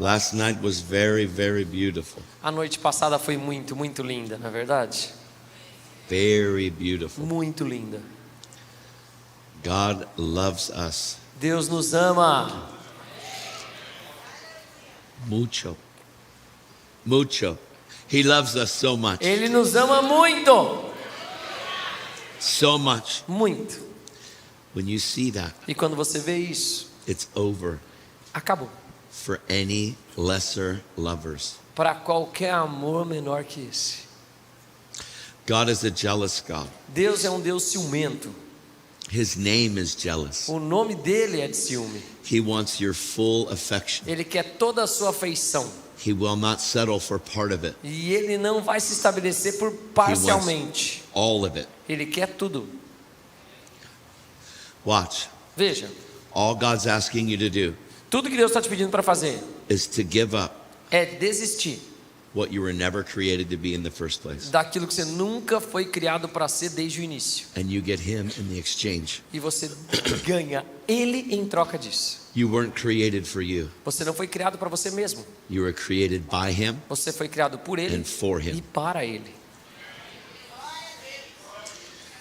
Last night was very, very beautiful. A noite passada foi muito, muito linda, não é verdade? Very beautiful. Muito linda. God loves us Deus nos ama mucho. Mucho. He loves us so much. Ele nos ama muito. So much. Muito. When you see that, E quando você vê isso, it's over acabou. for any lesser lovers. Para qualquer amor menor que esse. God is a jealous God. Deus é um Deus ciumento. His name is jealous. O nome dele é de ciúme. He wants your full affection. Ele quer toda a sua afeição. He will not settle for part of it. E ele não vai se estabelecer por parcialmente. All of it. Ele quer tudo. Watch. Veja, All God's asking you to do tudo que Deus está te pedindo para fazer is to give up é desistir what you were never created to be in the first place. daquilo que você nunca foi criado para ser desde o início. And you get Him in the exchange. E você ganha Ele em troca disso. You weren't created for you. Você não foi criado para você mesmo. You were created by Him Você foi criado por Ele and for e Him. para Ele.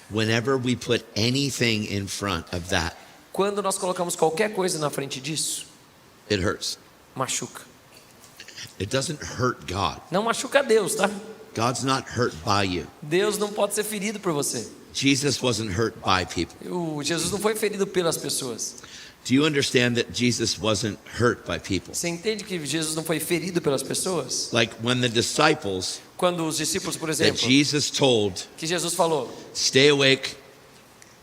Whenever we put anything in front of that, Quando nós colocamos qualquer coisa na frente disso, it hurts. machuca. It doesn't hurt God. Não machuca Deus, tá? God's not hurt by you. Deus não pode ser ferido por você. Jesus wasn't hurt by people. Jesus não foi ferido pelas pessoas. Do you understand that Jesus wasn't hurt by people? Você entende que Jesus não foi ferido pelas pessoas? Like when the disciples Quando os discípulos, por that exemplo, Jesus told, que Jesus falou, stay awake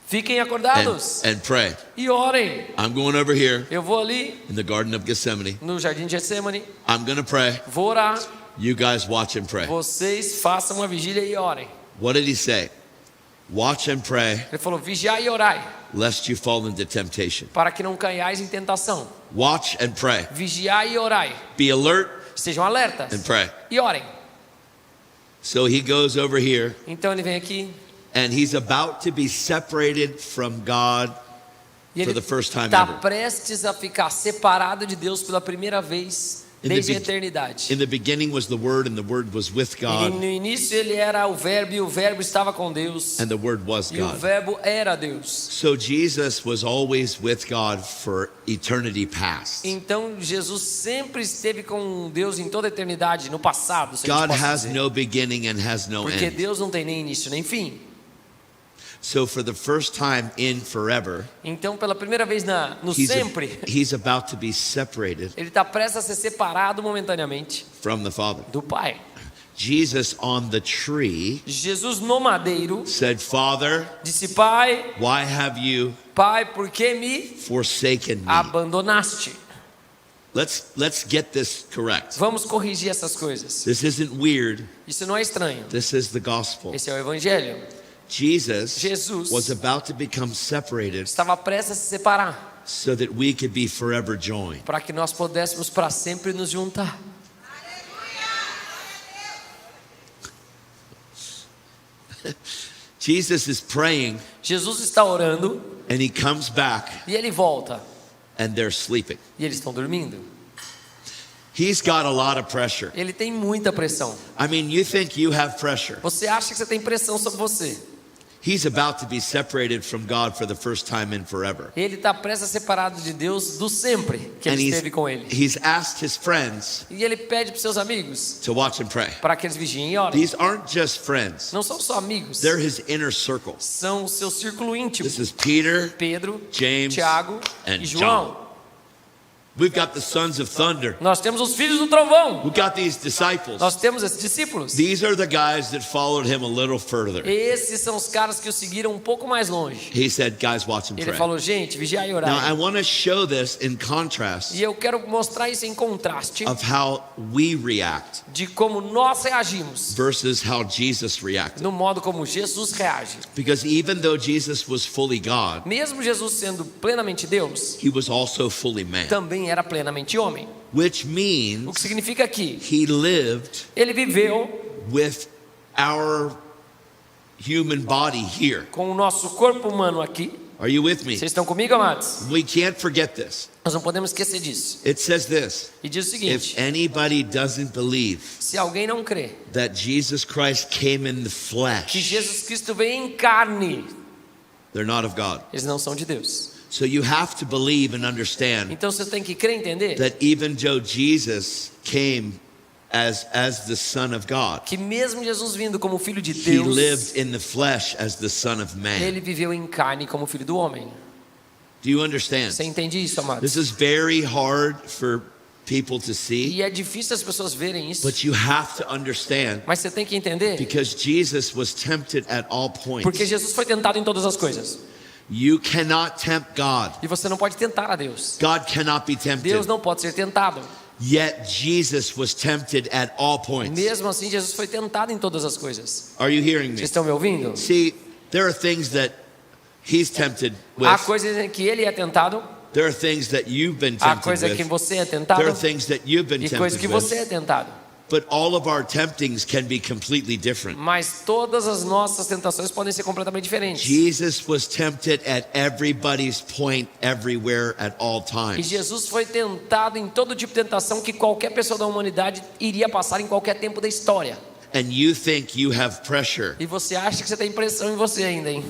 fiquem acordados and pray. e orem. I'm going over here Eu vou ali in the Garden of Gethsemane. no jardim de Getsemane, I'm going to pray. vou orar. You guys watch and pray. Vocês façam uma vigília e orem. What did he say? Watch and pray, Ele falou, vigiai e orai, lest you fall into temptation. para que não caiais em tentação. Watch and pray. Vigiai e orai. Be alert Sejam alertas and pray. e orem. So he goes over here Então ele vem aqui and he's about to be separated from God e for ele the first time está ever. prestes a ficar separado de Deus pela primeira vez desde a eternidade. In the beginning was the Word, and the Word was with E God, no início ele era o verbo e o verbo estava com Deus. and the Word was E o God. verbo era Deus. So Jesus was always with God for eternity past. Então Jesus sempre esteve com Deus em toda a eternidade, no passado, se a gente God pode has dizer. no beginning and has no Porque end. Deus não tem nem início nem fim. So for the first time in forever, Então pela primeira vez no sempre, he's about to be separated ele está prestes a ser separado momentaneamente from the Father. do Pai. Jesus on the tree Jesus no madeiro said, Father, disse, Pai, why have you por que me forsaken me? abandonaste? Let's get this correct. Vamos corrigir essas coisas. This isn't weird. Isso não é estranho. This is the gospel. Esse é o Evangelho. Jesus Jesus was about to become separated Estava prestes a se separar so that we could be forever joined. para que nós pudéssemos para sempre nos juntar. Jesus is praying Jesus está orando and he comes back e ele volta and they're sleeping. e eles estão dormindo. He's got a lot of pressure. Ele tem muita pressão. I mean, you think you have pressure. Você acha que você tem pressão sobre você? He's about to be separated from God for the first time in forever. Ele está prestes a ser separado de Deus do sempre que ele esteve com ele. he's asked his friends E ele pede para os seus amigos to watch and pray. para que eles vigiem e orem. These aren't just friends. Não são só amigos, They're his inner circle. são o seu círculo íntimo. This is Peter, Pedro, James, Tiago and e João. We've got the sons of thunder. Nós temos os filhos do trovão. We've got these disciples. Nós temos esses discípulos. These are the guys that followed him a little further. Esses são os caras que o seguiram um pouco mais longe. He said, guys, watch and Ele pray. falou, gente, vigiai e Now, I orai. want to show this in contrast E eu quero mostrar isso em contraste of how we react de como nós reagimos, versus how Jesus reacted. no modo como Jesus reage. Because even though Jesus was fully God, Mesmo Jesus sendo plenamente Deus, he was also fully man. também era plenamente homem. Which O que means significa que he lived ele viveu with our human body here. com o nosso corpo humano aqui, Are you with me? Vocês estão comigo, amados? We can't forget this. Nós não podemos esquecer disso. It says this: E diz o if seguinte: anybody doesn't believe se alguém não crê that Jesus Christ came in the que flesh, Jesus Cristo veio em carne, they're not of God. eles não são de Deus. So you have to believe and understand Então você tem que crer e entender that even though Jesus came as the Son of God, que mesmo Jesus vindo como filho de he Deus, lived in the flesh as the Son of Man. ele viveu em carne como filho do homem. Do you understand? Você entende isso, amados? This is very hard for people to see, E é difícil as pessoas verem isso, but you have to understand mas você tem que entender because Jesus was tempted at all points. porque Jesus foi tentado em todas as coisas. You cannot tempt God. E você não pode tentar a Deus. God cannot be tempted. Deus não pode ser tentado. Yet Jesus was tempted at all points. Mesmo assim, Jesus foi tentado em todas as coisas. Are you hearing me? Vocês estão me ouvindo? See, there are things that he's tempted with. Há coisas em que ele é tentado, There are things that you've been há tempted coisas que with. você é There tentado are things that you've been e coisas que tempted você é with. tentado. But all of our temptings can be completely different. Mas todas as nossas tentações podem ser completamente diferentes. Jesus was tempted at everybody's point, everywhere, at all E times. Jesus foi tentado em todo tipo de tentação que qualquer pessoa da humanidade iria passar em qualquer tempo da história. And you think you have pressure. E você acha que você tem pressão em você ainda, hein?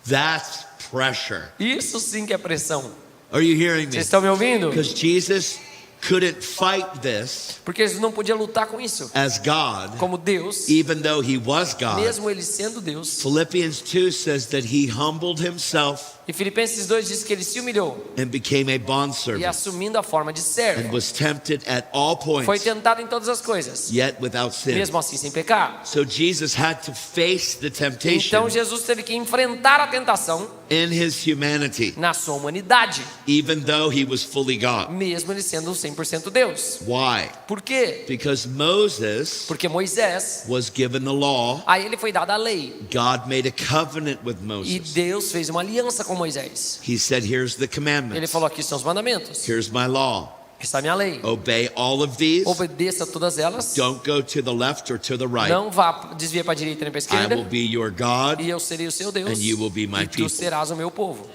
That's pressure. Isso sim que é pressão. Are you hearing me? Vocês estão me ouvindo? Because Jesus couldn't fight this Porque Jesus não podia lutar com isso. as God, Como Deus, even though he was God. mesmo ele sendo Deus. Philippians 2 says that he humbled himself E Filipenses 2 diz que ele se humilhou and became a e bondservant assumindo a forma de and servo. was tempted at all Foi points, tentado em todas as coisas, yet without sin. mesmo assim sem pecar. So Jesus had to face the temptation Então Jesus teve que enfrentar a tentação in his humanity, na sua humanidade, even though he was fully God. mesmo ele sendo 100% Deus. Why? Por quê? Because Moses Porque Moisés, was given the law. a ele foi dada a lei. God made a covenant with E Moses. Deus fez uma aliança com Moisés. He said, here's the Ele commandments. falou: aqui estão os mandamentos, Here's my law. aqui está a minha lei. Obey all of these. Obedeça a todas elas. Don't go to the left or to the right. Não vá desvia para a direita nem para a I will esquerda. be your God. E eu serei o seu Deus. And you will be my E tu people. serás o meu povo.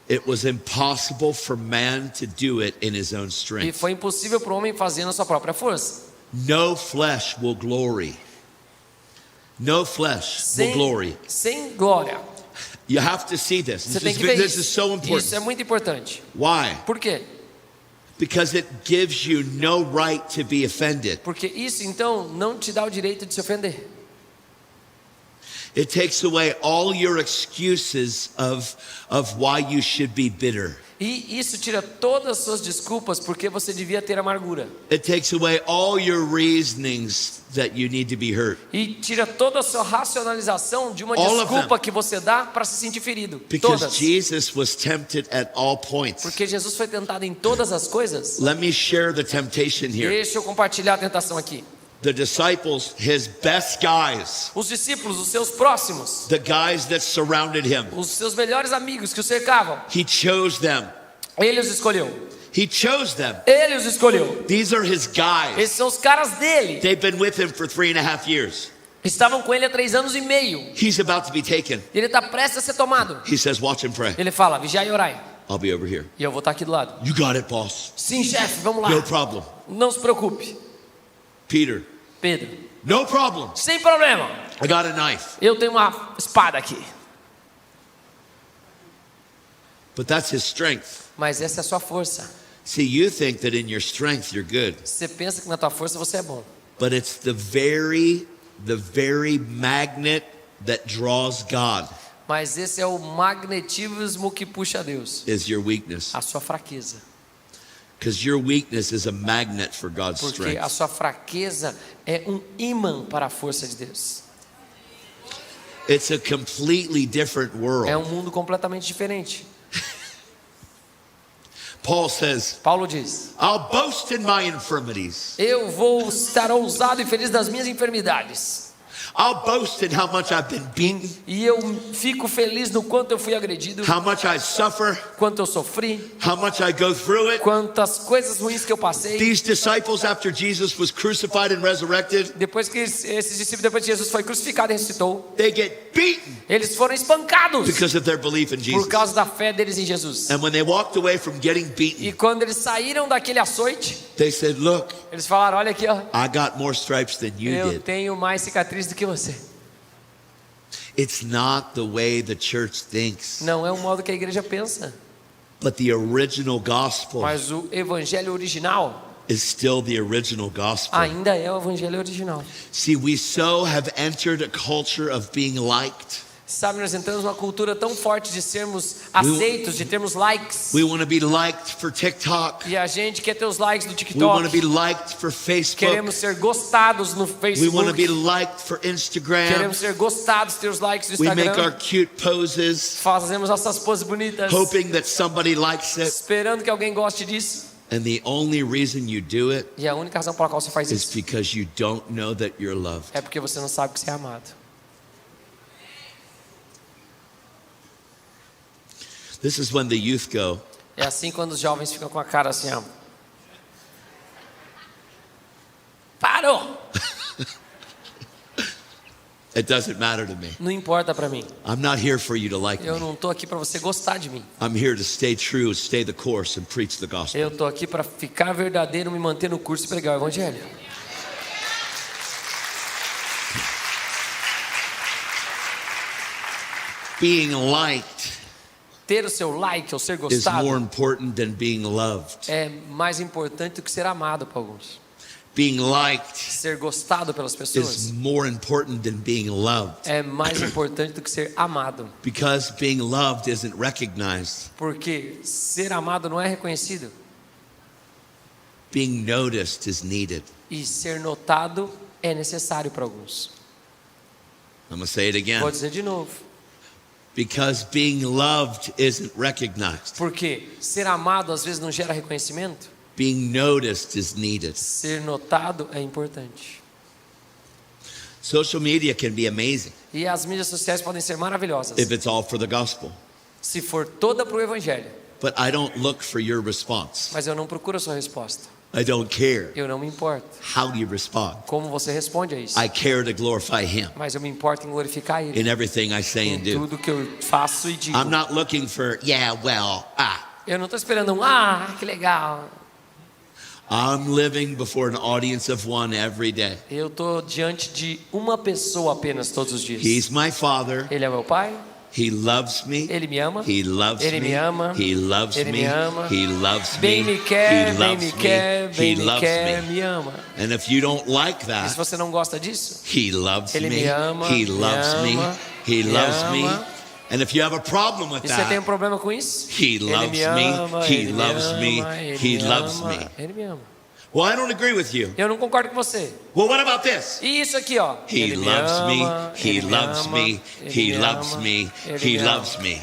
It was impossible for man to do it in his own E strength. foi impossível para o homem fazer na sua própria força. No flesh will glory. No flesh will glory. Sem glória. You have to see this. Você tem que ver This is so isso. Isso é important. muito importante. Why? Por quê? Because it gives you no right to be offended. Porque isso então não te dá o direito de se ofender. It takes away all your excuses of why you should be bitter. E isso tira todas as suas desculpas porque você devia ter amargura. It takes away all your reasonings that you need to be hurt. E tira toda a sua racionalização de uma All of desculpa them. que você dá para se sentir ferido. Because Todas. Jesus was tempted at all points. Porque Jesus foi tentado em todas as coisas. Let me share the temptation here. Deixa eu compartilhar a tentação aqui. The disciples, his best guys, Os discípulos, os seus próximos, the guys that surrounded him, os seus melhores amigos que o cercavam, he chose them. ele os escolheu. He chose them. Ele os escolheu. These are his guys. Esses são os caras dele. They've been with him for 3.5 years. Estavam com ele há 3 anos e meio. He's about to be taken. Ele está prestes a ser tomado. He says, watch and pray. Ele fala: vigiai e orai. I'll be over here. E eu vou estar aqui do lado. You got it, boss. Sim, chefe, vamos lá. No problem. Não se preocupe. Peter, Pedro: no problem. sem problema. I got a knife. Eu tenho uma espada aqui. But that's his strength. Mas essa é a sua força. See, you think that in your strength you're good. Você pensa que na tua força você é bom. But it's the very magnet that draws God Mas esse é o magnetismo que puxa a Deus. is your weakness. A sua fraqueza. Because your weakness is a magnet for God's Porque strength. a sua fraqueza é um imã para a força de Deus. It's a completely different É world. mundo completamente diferente. Paul says, Paulo diz: I'll boast in my infirmities. eu vou estar ousado e feliz das minhas enfermidades. I'll boast in how much I've been beaten, E eu fico feliz no quanto eu fui agredido, how much I suffer, quanto eu sofri, how much I go through it. quantas coisas ruins que eu passei. These disciples, after Jesus was crucified and resurrected, Depois que esses discípulos, depois que Jesus foi crucificado e ressuscitou, they get beaten eles foram espancados because of their belief in por Jesus. causa da fé deles em Jesus. And when they walked away from getting E beaten, quando eles saíram daquele açoite, they said, look, eles falaram: olha aqui, ó, I got more stripes than you eu did. tenho mais cicatriz do que você. It's not the way the church thinks, Não é o modo que a igreja pensa, but the original gospel mas o evangelho original is still the original gospel. ainda é o evangelho original. See, we so have entered a culture of being liked. Sabe, nós entramos numa cultura tão forte de sermos aceitos, de termos likes. We want to be liked for TikTok. E a gente quer ter os likes do We want to be TikTok. liked for Facebook. Queremos ser gostados no We want to be Facebook. liked for Instagram. Queremos ser gostados, ter os likes do We make our Instagram. cute poses, Fazemos nossas poses bonitas, hoping that somebody likes it. esperando que alguém goste disso. And the only reason you do it E a única razão pela qual você faz is isso because you don't know that you're loved. é porque você não sabe que você é amado. This is when the youth go, É assim quando os jovens ficam com a cara assim, ó. Parou! it doesn't matter to me. Não importa pra mim. I'm not here for you to like Eu me. não tô aqui pra você gostar de mim. I'm here to stay true, stay the course, and preach the gospel. Eu tô aqui pra ficar verdadeiro, me manter no curso e pregar o evangelho. Being liked Ter o seu like ou ser is gostado more important than being loved. é mais importante do que ser amado por alguns. Being liked Ser gostado pelas is pessoas more important than being loved. é mais importante do que ser amado. Because being loved isn't recognized. Porque ser amado não é reconhecido. Being noticed is needed. E ser notado é necessário para alguns. I'm going to say it again. Vou dizer de novo. Because being loved isn't recognized. Porque ser amado às vezes não gera reconhecimento. Being noticed is needed. Ser notado é importante. Social media can be amazing E as mídias sociais podem ser maravilhosas if it's all for the gospel. se for toda para o evangelho. But I don't look for your response. Mas eu não procuro a sua resposta. I don't care. Eu não me importo How do you respond? como você responde a isso. I care to glorify Him Mas eu me importo em glorificar Ele in everything I say em and do. tudo que eu faço e digo. I'm not looking for, yeah, well, Eu não estou esperando que legal. I'm living before an audience of one every day. Eu estou diante de uma pessoa apenas todos os dias. He's my Father. Ele é meu pai, He loves me. Ele me ama, He loves Ele me me. ama, He loves Ele me. me ama, He loves bem me. me quer, He bem loves me quer, me. bem He me loves quer, me. me ama. And if you don't like E se that, você não gosta disso, He loves Ele me. me ama, He me loves me. ama, He me loves me. ama. And if you have a problem with e você tem um that, problema com isso? He Ele loves me me. ama, He Ele me loves me. ama, Ele He me loves ama, me. Ele me ama. Well, I don't agree with you. Eu não concordo com você. Well, what about this? E isso aqui, ó. He Ele me loves me. ama, He Ele me loves ama, me. Ele He me loves ama, me. Ele He me ama. loves me.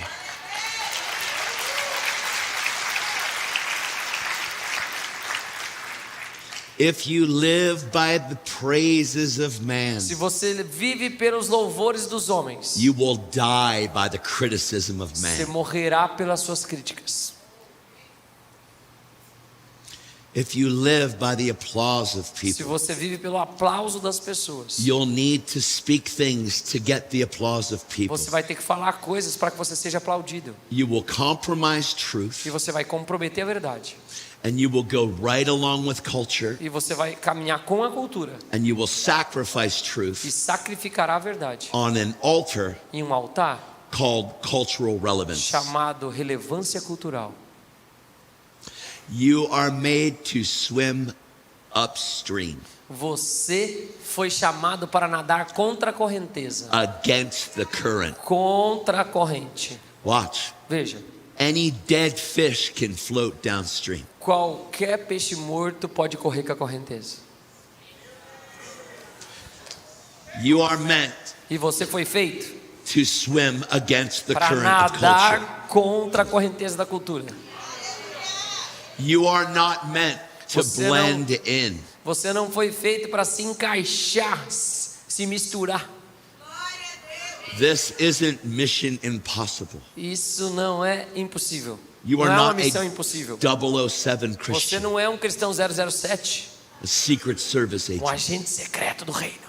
If you live by the praises of man, Se você vive pelos louvores dos homens, you will die by the criticism of você man. morrerá pelas suas críticas. If you live by the applause of Se people, você vive pelo aplauso das pessoas, you'll need to speak things to get the applause of people. você vai ter que falar coisas para que você seja aplaudido. You will compromise truth, E você vai comprometer a verdade. and you will go right along with culture, E você vai caminhar com a cultura. and you will sacrifice E truth sacrificará a verdade on an altar em um altar called cultural relevance. chamado relevância cultural. You are made to swim upstream Você foi chamado para nadar contra a correnteza. against the current. Contra a corrente. Watch. Veja, Any dead fish can float downstream. qualquer peixe morto pode correr com a correnteza. You are meant E você foi feito to swim against the para current of culture. nadar contra a correnteza da cultura. You are not meant to Você não- blend in. Você não foi feito para se encaixar, se misturar. This isn't mission impossible. Isso não é impossível. You Não are é uma not missão a impossível. 007 Você Christian, não é um cristão 007, a Secret Service um agent. agente secreto do reino.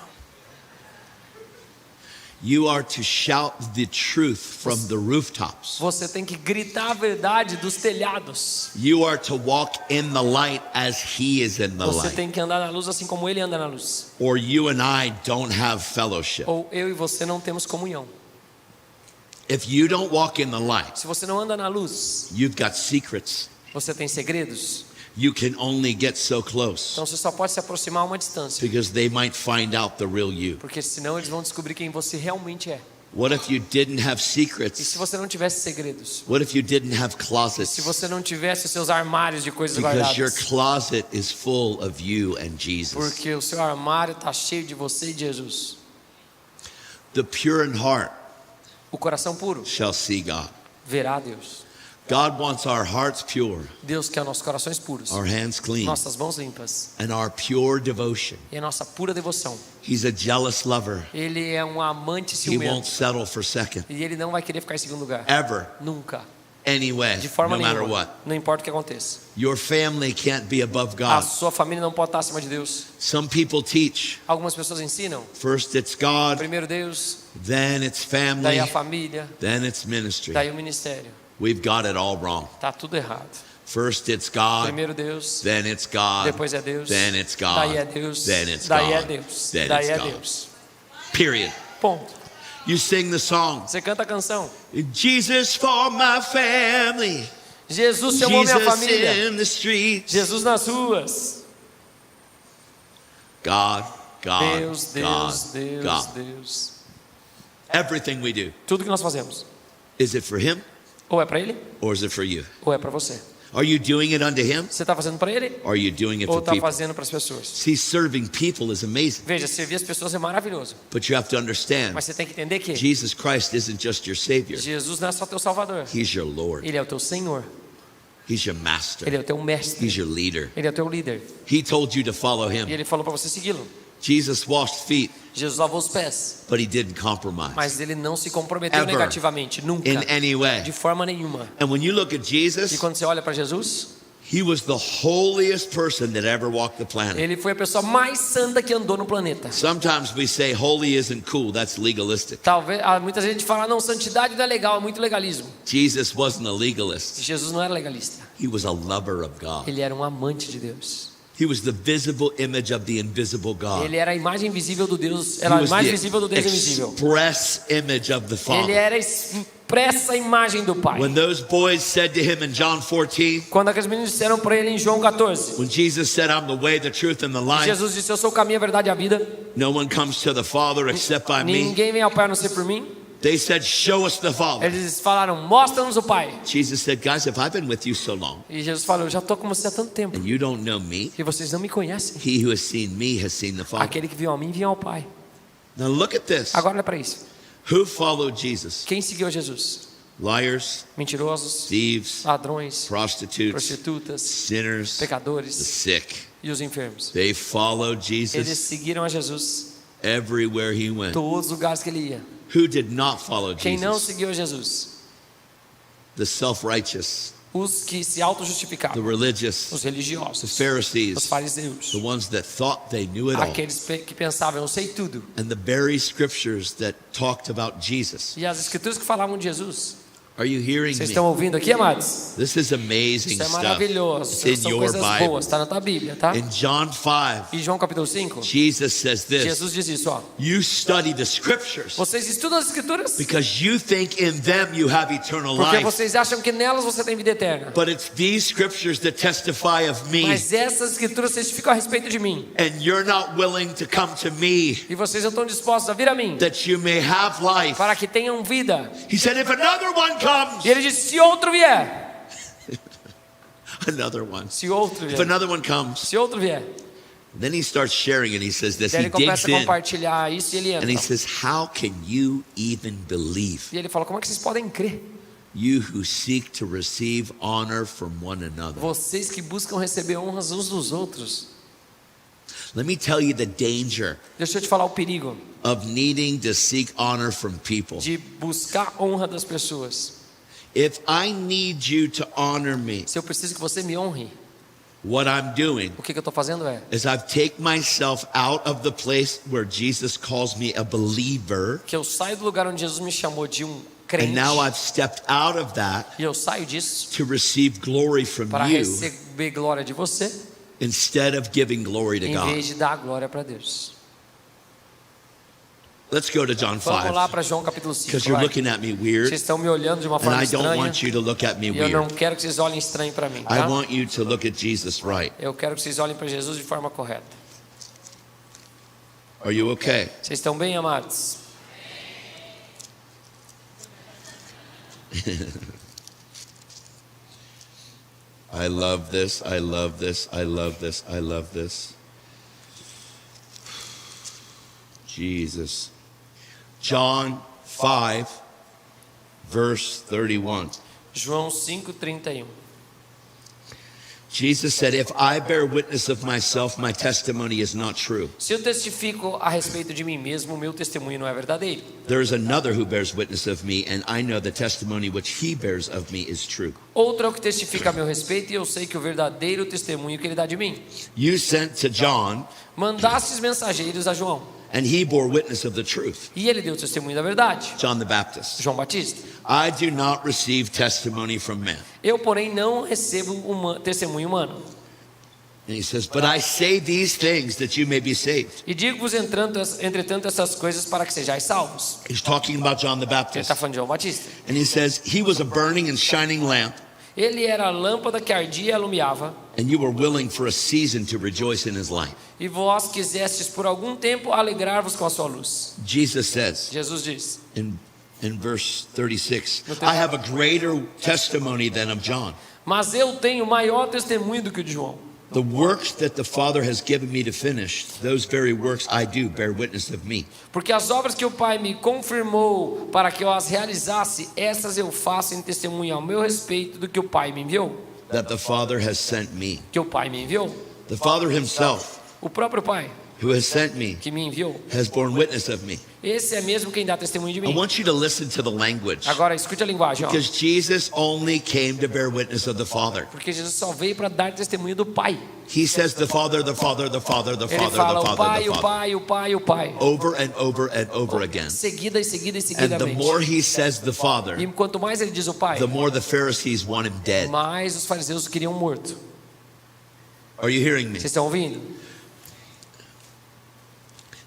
You are to shout the truth from the rooftops. Você tem que gritar a verdade dos telhados. You are to walk in the light as he is in the Você light. tem que andar na luz assim como ele anda na luz. Or you and I don't have fellowship. Ou eu e você não temos comunhão. If you don't walk in the light, Se você não anda na luz, you've got secrets. você tem segredos. You can only get so close Então você só pode se aproximar a uma distância. because they might find out the real you. Porque senão eles vão descobrir quem você realmente é. What if you didn't have E se secrets? você não tivesse segredos? What if you didn't have Se closets? você não tivesse os seus armários de coisas Because your guardadas? closet is full of you and Jesus. Porque o seu armário está cheio de você e de Jesus. The pure in heart O coração puro shall see God. verá a Deus. God wants our hearts pure, Deus quer nossos corações puros, our hands clean, nossas mãos limpas and our pure devotion. e a nossa pura devoção. He's a jealous lover. Ele é um amante He ciumento won't settle for second, e ele não vai querer ficar em segundo lugar. ever, Nunca. anyway, De forma no matter nenhuma. what. Não importa o que aconteça. Your family can't be above A God. sua família não pode estar acima de Deus. Some people teach, Algumas pessoas ensinam. first it's God, Primeiro Deus, then it's family, daí a família, then it's ministry. daí o ministério. We've got it all wrong. Tá tudo errado. First it's God, Primeiro Deus, then it's God, depois é Deus, then it's God, daí é Deus, then it's daí é God, Deus, then daí it's é God. Deus. Period. Ponto. You sing the song, Você canta a canção. Jesus for my family, Jesus chamou minha Jesus família. in the streets. Jesus nas ruas. God, God, Deus, Deus, God, Deus, God. Deus. Everything we do, Tudo que nós fazemos. is it for Him Ou é para ele, or is it for you? ou é para você. Are you doing it unto Him Você está fazendo para ele, or are you doing it ou for está people? fazendo para as pessoas. See, serving people is amazing, Veja, servir as pessoas é maravilhoso. but you have to understand, Mas você tem que entender que Jesus Christ isn't just your Savior, Jesus não é só teu Salvador. He's your Lord, Ele é o teu Senhor. He's your Master, Ele é o teu mestre. He's your leader. Ele é o teu líder. He told you to follow E Him. ele falou para você segui-lo. Jesus washed feet, Jesus lavou os pés. but He didn't compromise Mas ele não se comprometeu Ever. negativamente. Nunca. in any way. De forma nenhuma. And when you look at E Jesus, quando você olha para Jesus, He was the holiest person that ever walked the planet. ele foi a pessoa mais santa que andou no planeta. Sometimes we say holy isn't cool, that's legalistic. Talvez muita gente fala, não, santidade não é legal, é muito legalismo. Jesus wasn't a legalist. Jesus não era legalista. He was a lover of God. Ele era um amante de Deus. He was the visible image of the invisible God. Ele era a imagem visível do Deus, He era a was imagem the visível do Deus invisível. express image of the Ele Father. era a expressa imagem do Pai. When those boys said to him in John 14, Quando aqueles meninos disseram para ele em João 14, when Jesus said, I'm the way, the truth, and the life, Jesus disse, eu sou o caminho, a verdade e a vida. no one comes to the Father except by me. Ninguém vem ao Pai a não ser por mim. They said, show us the Father. Eles falaram, mostra-nos o Pai. Jesus said, guys, if I've been with you so long, E Jesus falou, eu já estou com você há tanto tempo. and you don't know me, E vocês não me conhecem. he who has seen me has seen the Father. Aquele que viu a mim, viu ao Pai. Now look at this. Agora olha para isso. Who followed Jesus? Quem seguiu Jesus? Liars, Mentirosos, thieves, ladrões, prostitutes, prostitutas, sinners, the pecadores sick. e os enfermos. They followed Eles Jesus seguiram a Jesus everywhere he went. todos os lugares que ele ia. Who did not follow Quem não Jesus? seguiu a Jesus? The self-righteous, Os que se the auto-justificavam. religious, Os the religiosos. Os Pharisees, fariseus. the ones that thought they knew it all. Aqueles que pensavam, eu sei tudo. And the very scriptures that talked about Jesus. E as escrituras que falavam de Jesus. Are you hearing Vocês me? estão ouvindo aqui, amados? This is amazing Isso é stuff. maravilhoso. It's in São your coisas Bible. boas. Está na tua Bíblia, tá? In John 5, E João capítulo 5, Jesus says this, Jesus diz isso, ó. you study the scriptures Vocês estudam as escrituras because you think in them you have eternal porque life. vocês acham que nelas você tem vida eterna. But it's these scriptures that testify of me, Mas essas escrituras testificam a respeito de mim. and you're not willing to come to me E vocês não estão dispostos a vir a mim that you may have life. para que tenham vida. He said, if another one comes, E ele disse, se outro vier. another one. Se outro If vier. another one comes, Se outro vier. then he starts sharing and he says this. Daí He ele começa digs a in compartilhar isso e ele and he entra. says, how can you even believe? E ele fala, como é que vocês podem crer? You who seek to receive honor from one another. Vocês que buscam receber honras uns dos outros. Let me tell you the danger Deixa eu te falar o perigo of needing to seek honor from people. de buscar honra das pessoas. If I need you to honor me, Se eu preciso que você me honre, what I'm doing o que eu estou fazendo é is I've taken myself out of the place where Jesus calls me a believer, que eu saio do lugar onde Jesus me chamou de um and crente, now I've stepped out of that e eu saio disso to receive glory from para you receber glória de você, instead of giving glory to em God. vez de dar glória para Deus. Let's go to John Vamos lá 5, para João capítulo 5. because you're looking at me weird, Vocês estão me olhando de uma and forma I don't estranha, want you to look at me e eu não weird. quero que vocês olhem estranho para mim, I tá? want you to look at Jesus right. Eu quero que vocês olhem para Jesus de forma correta. Are you okay? Vocês estão bem, amados? I love this, I love this, I love this, I love this. Jesus. John 5, verse 31. João 5:31. Jesus said, if I bear witness of myself, my testimony is not true. Se eu testifico a respeito de mim mesmo, o meu testemunho não é verdadeiro. There is another who bears witness of me, and I know the testimony which he bears of me is true. Outro é o que testifica a meu respeito, e eu sei que o verdadeiro testemunho que ele dá de mim. You sent to John, Mandastes mensageiros a João, and he bore witness of the truth. e ele deu testemunho da verdade. John the Baptist. João Batista. I do not receive testimony from men. Eu, porém, não recebo testemunho humano. And he says, but I say these things that you may be saved. E digo-vos, entretanto, essas coisas para que sejais salvos. He's talking about John the Ele Baptist. está falando de João Batista. And he says, he was a burning and shining lamp, Ele era a lâmpada que ardia e alumiava, and you were willing for a season to rejoice in his light. e vós quisestes por algum tempo alegrar-vos com a sua luz. Jesus says Jesus diz, in verse 36, I have a greater testimony than of John. mas eu tenho maior testemunho do que o de João. The works that the Father has given me to finish, those very works I do bear witness of me. Porque as obras que o Pai me confirmou para que eu as realizasse, essas eu faço em testemunho ao meu respeito do que o Pai me enviou. That the Father has sent me. Que o Pai me enviou. The Father himself, O próprio Pai who has sent me, que me enviou. has borne witness of me. Esse é mesmo quem dá testemunho de I mim. want you to listen to the language, Agora escute a linguagem, ó. because Jesus only came to bear witness of the Father. Porque Jesus só veio para dar testemunho do Pai. He says the Father, the Father, the Father, the Ele Father, fala the o Father, Pai, the o Father, Pai, o Pai, o Pai. over and over and over again. Seguida e seguida e And the seguidamente. more he says the E Father, quanto mais ele diz o Pai, the more the Pharisees want him dead. mais os fariseus queriam morto. Are you hearing me? Vocês estão ouvindo?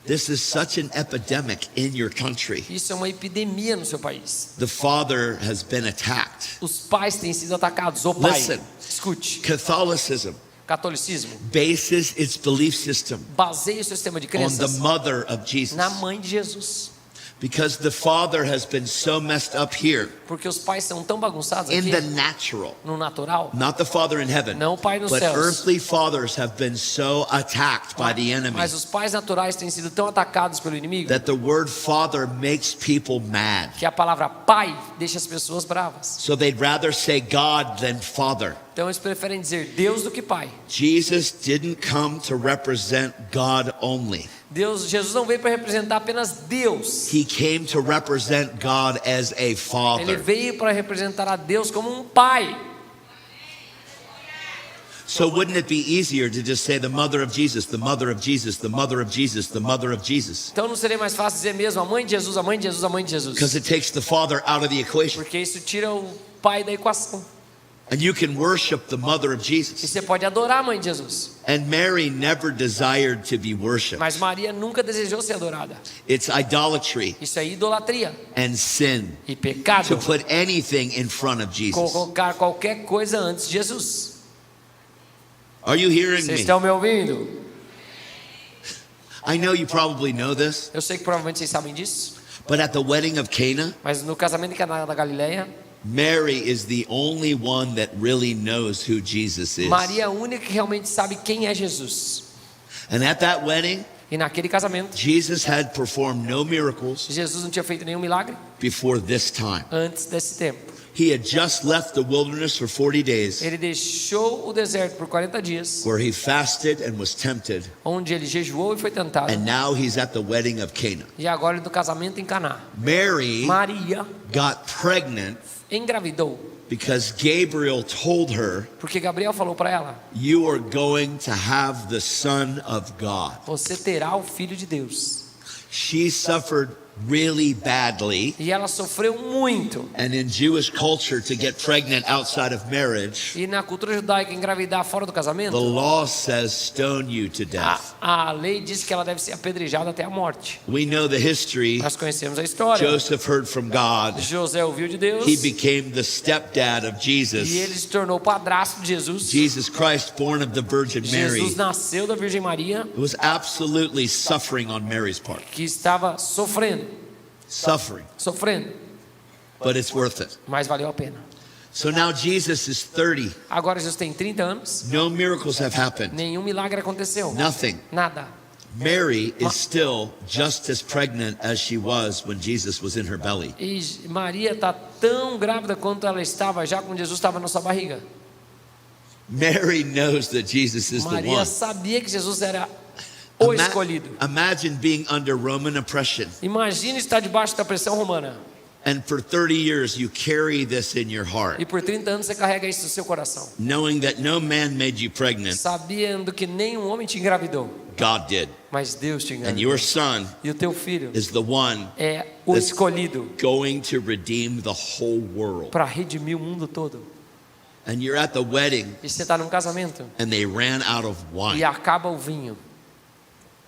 This is such an epidemic in your country. Isso é uma epidemia no seu país. The Father has been attacked. Os pais têm sido atacados. O Pai, Listen. escute, Catholicism catolicismo bases its belief system baseia o seu sistema de on the crenças mother of Jesus. na mãe de Jesus. Because the Father has been so messed up here Porque os pais são tão bagunçados in aqui, the natural. no natural. Not the Father in heaven, Não o Pai nos but céus. earthly fathers have been so attacked by the enemy Mas os pais naturais têm sido tão atacados pelo inimigo that the word Father makes people mad. que a palavra pai deixa as pessoas bravas. So they'd rather say God than Father. Então eles preferem dizer Deus do que pai. Jesus didn't come to represent God only. Jesus não veio para representar apenas Deus. He came to represent God as a Ele father. veio para representar a Deus como um pai. So wouldn't it be easier to just say the mother of Jesus, the mother of Jesus, the mother of Jesus, the mother of Jesus? Então não seria mais fácil dizer mesmo a mãe de Jesus, a mãe de Jesus, a mãe de Jesus? Because it takes the father out of the equation. Porque isso tira o pai da equação. And you can worship the mother of E Jesus. você pode adorar a mãe de Jesus. And Mary never desired to be worshipped. Mas Maria nunca desejou ser adorada. It's idolatry Isso é idolatria and sin e to pecado. put anything in front of Jesus. Colocar qualquer coisa antes de Jesus. Are you hearing Vocês me? estão me ouvindo? I know you probably know this, Eu sei que provavelmente vocês sabem disso. but at the wedding of Cana, Mas no casamento em Caná da Galileia, Mary is the only one that really knows who Jesus is. Maria é a única que realmente sabe quem é Jesus. And at that wedding, E naquele casamento, Jesus had performed no miracles Jesus não tinha feito nenhum milagre before this time. antes desse tempo. He had just left the wilderness for 40 days, Ele deixou o deserto por 40 dias, where he fasted and was tempted, onde ele jejuou e foi tentado. and now he's at the wedding of Cana. E agora ele do casamento em Caná. Mary Maria got pregnant engravidou, because Gabriel told her, porque Gabriel falou para ela: "You are going to have the Son of God." você terá o Filho de Deus. She suffered really badly. E ela sofreu muito. And in Jewish culture, to get pregnant outside of marriage, E na cultura judaica, engravidar fora do casamento, the law says stone you to death. a lei diz que ela deve ser apedrejada até a morte. We know the history. Nós conhecemos a história. Joseph heard from God. José ouviu de Deus He became the stepdad of e Jesus. ele se tornou padrasto de Jesus. Jesus Christ, born of the Virgin Mary, Jesus nasceu da Virgem Maria, was absolutely suffering on Mary's part. que estava sofrendo, But it's worth it. mas valeu a pena. So now Jesus is 30. Agora Jesus tem 30 anos, No miracles have happened. nenhum milagre aconteceu. Nothing. Nada. Mary is still just as pregnant as she was when Jesus was in her belly. E Maria está tão grávida quanto ela estava já quando Jesus estava na sua barriga. Mary knows that Jesus is the Maria one. sabia que Jesus era o escolhido. Imagine being under Roman oppression, Imagine estar debaixo da pressão romana and for 30 years you carry this in your heart, e por 30 anos você carrega isso no seu coração, knowing that no man made you pregnant, sabendo que nenhum homem te engravidou, God did. mas Deus te And engravidou. your son E o teu filho is the one é o that's escolhido going to redeem the whole world. para redimir o mundo todo. And you're at the wedding E você está num casamento and they ran out of e wine. acaba o vinho.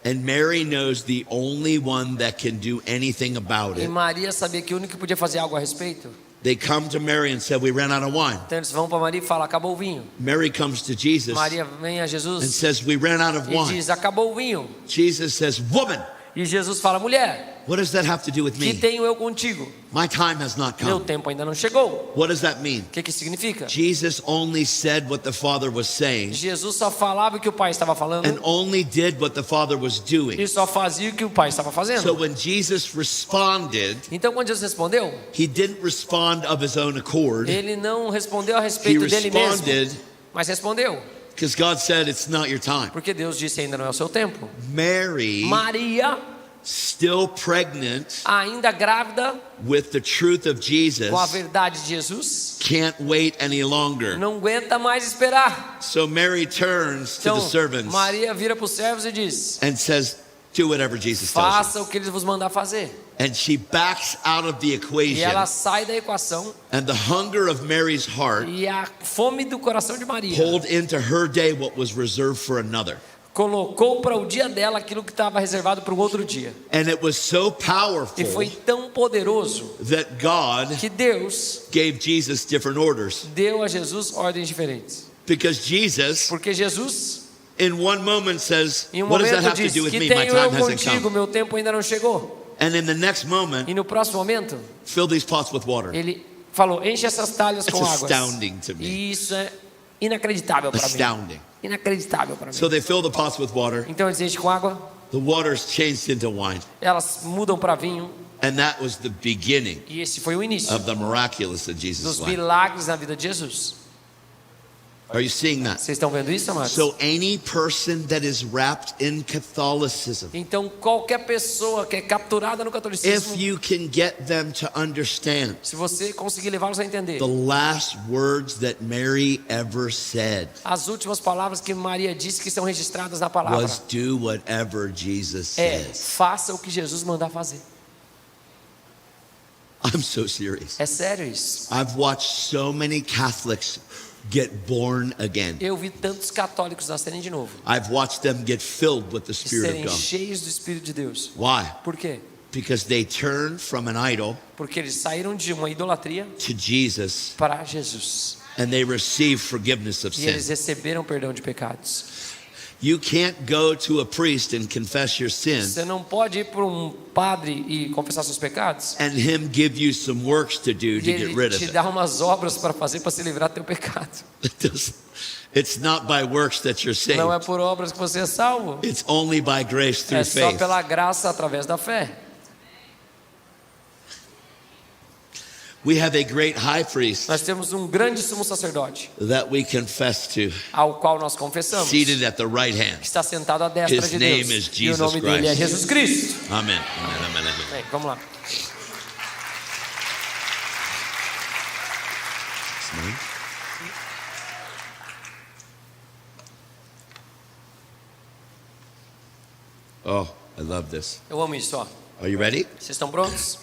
And Mary knows the only one that can do anything about E it. Maria sabia que o único que podia fazer algo a respeito. They come to Mary and said, "We ran out of wine." Então eles vão para Maria e falam: acabou o vinho. Mary comes to Jesus Maria vem a and Jesus says, "We ran out of e wine." diz: acabou o vinho. Jesus says, "Woman, E Jesus fala: mulher, what does that have to do with que me? tenho eu contigo? My time has not Meu come." tempo ainda não chegou. What does that mean? O que que significa? Jesus only said what the Father was saying Jesus só falava o que o Pai estava falando and only did what the Father was doing. e só fazia o que o Pai estava So fazendo. when Jesus responded, Então quando Jesus respondeu, he didn't respond of his own accord, ele não respondeu a respeito He dele responded- mesmo, mas respondeu, because God said it's not your time. porque Deus disse: ainda não é o seu tempo. Mary, Maria, still pregnant ainda grávida with the truth of Jesus, com a verdade de Jesus, can't wait any longer. não aguenta mais esperar. So Mary turns to Então the servants Maria vira para os servos e diz: and says, "Do whatever Jesus tells you." faça o que ele vos mandar fazer. And she backs out of the E equation. ela sai da equação And the hunger of Mary's heart e a fome do coração de Maria pulled into her day what was reserved for another. colocou para o dia dela aquilo que estava reservado para um outro dia. And it was so E powerful foi tão poderoso that God que Deus gave Jesus different orders. deu a Jesus ordens diferentes. Because Jesus, Porque Jesus, in one moment, says, em um "What does that momento, have to disse: do with que me? My tenho eu time hasn't contigo, come." meu tempo ainda não chegou. And in the next moment, E no próximo momento, fill these pots with water. ele falou: enche essas talhas com It's água. astounding to me. E isso é inacreditável para mim. Astounding. Inacreditável para mim. So they fill the pots with water. Então eles enchem com água, The water's changed into wine. elas mudam para vinho, And that was the beginning e esse foi o início of the miraculous in Jesus' dos life. milagres na vida de Jesus. Are you seeing that? Vocês estão vendo isso, amados? So any person that is wrapped in Catholicism, Então qualquer pessoa que é capturada no if catolicismo, you can get them to understand se você conseguir levá-los a entender the last words that Mary ever said as últimas palavras que Maria disse que estão registradas na palavra, was do whatever Jesus é: says. faça o que Jesus mandar fazer. I'm so serious. É sério isso. I've watched so many Catholics get born again. Eu vi tantos católicos nascerem de novo I've watched them get filled with the e Spirit serem of God. cheios do Espírito de Deus. Why? Por quê? Because they turned from an idol Porque eles saíram de uma idolatria to Jesus para Jesus and they received forgiveness of e eles sin. receberam perdão de pecados. You can't go to a priest and confess your sin Você não pode ir para um padre e confessar seus pecados and him give you some works to do e to get ele rid of te it. dá umas obras para fazer para se livrar do teu pecado. It's not by works that you're saved. Não é por obras que você é salvo. It's only by grace É through só faith. pela graça através da fé. We have a great high priest Nós temos um grande sumo sacerdote, that we confess to, ao qual nós confessamos, que seated at the right hand. está sentado à destra His de name Deus. is E o Jesus nome dele é Christ. Jesus Cristo. Amen. Amen. Amen. Amen. Bem, vamos lá. Oh, I love this. Eu amo isso, ó. Are you ready? Vocês estão prontos?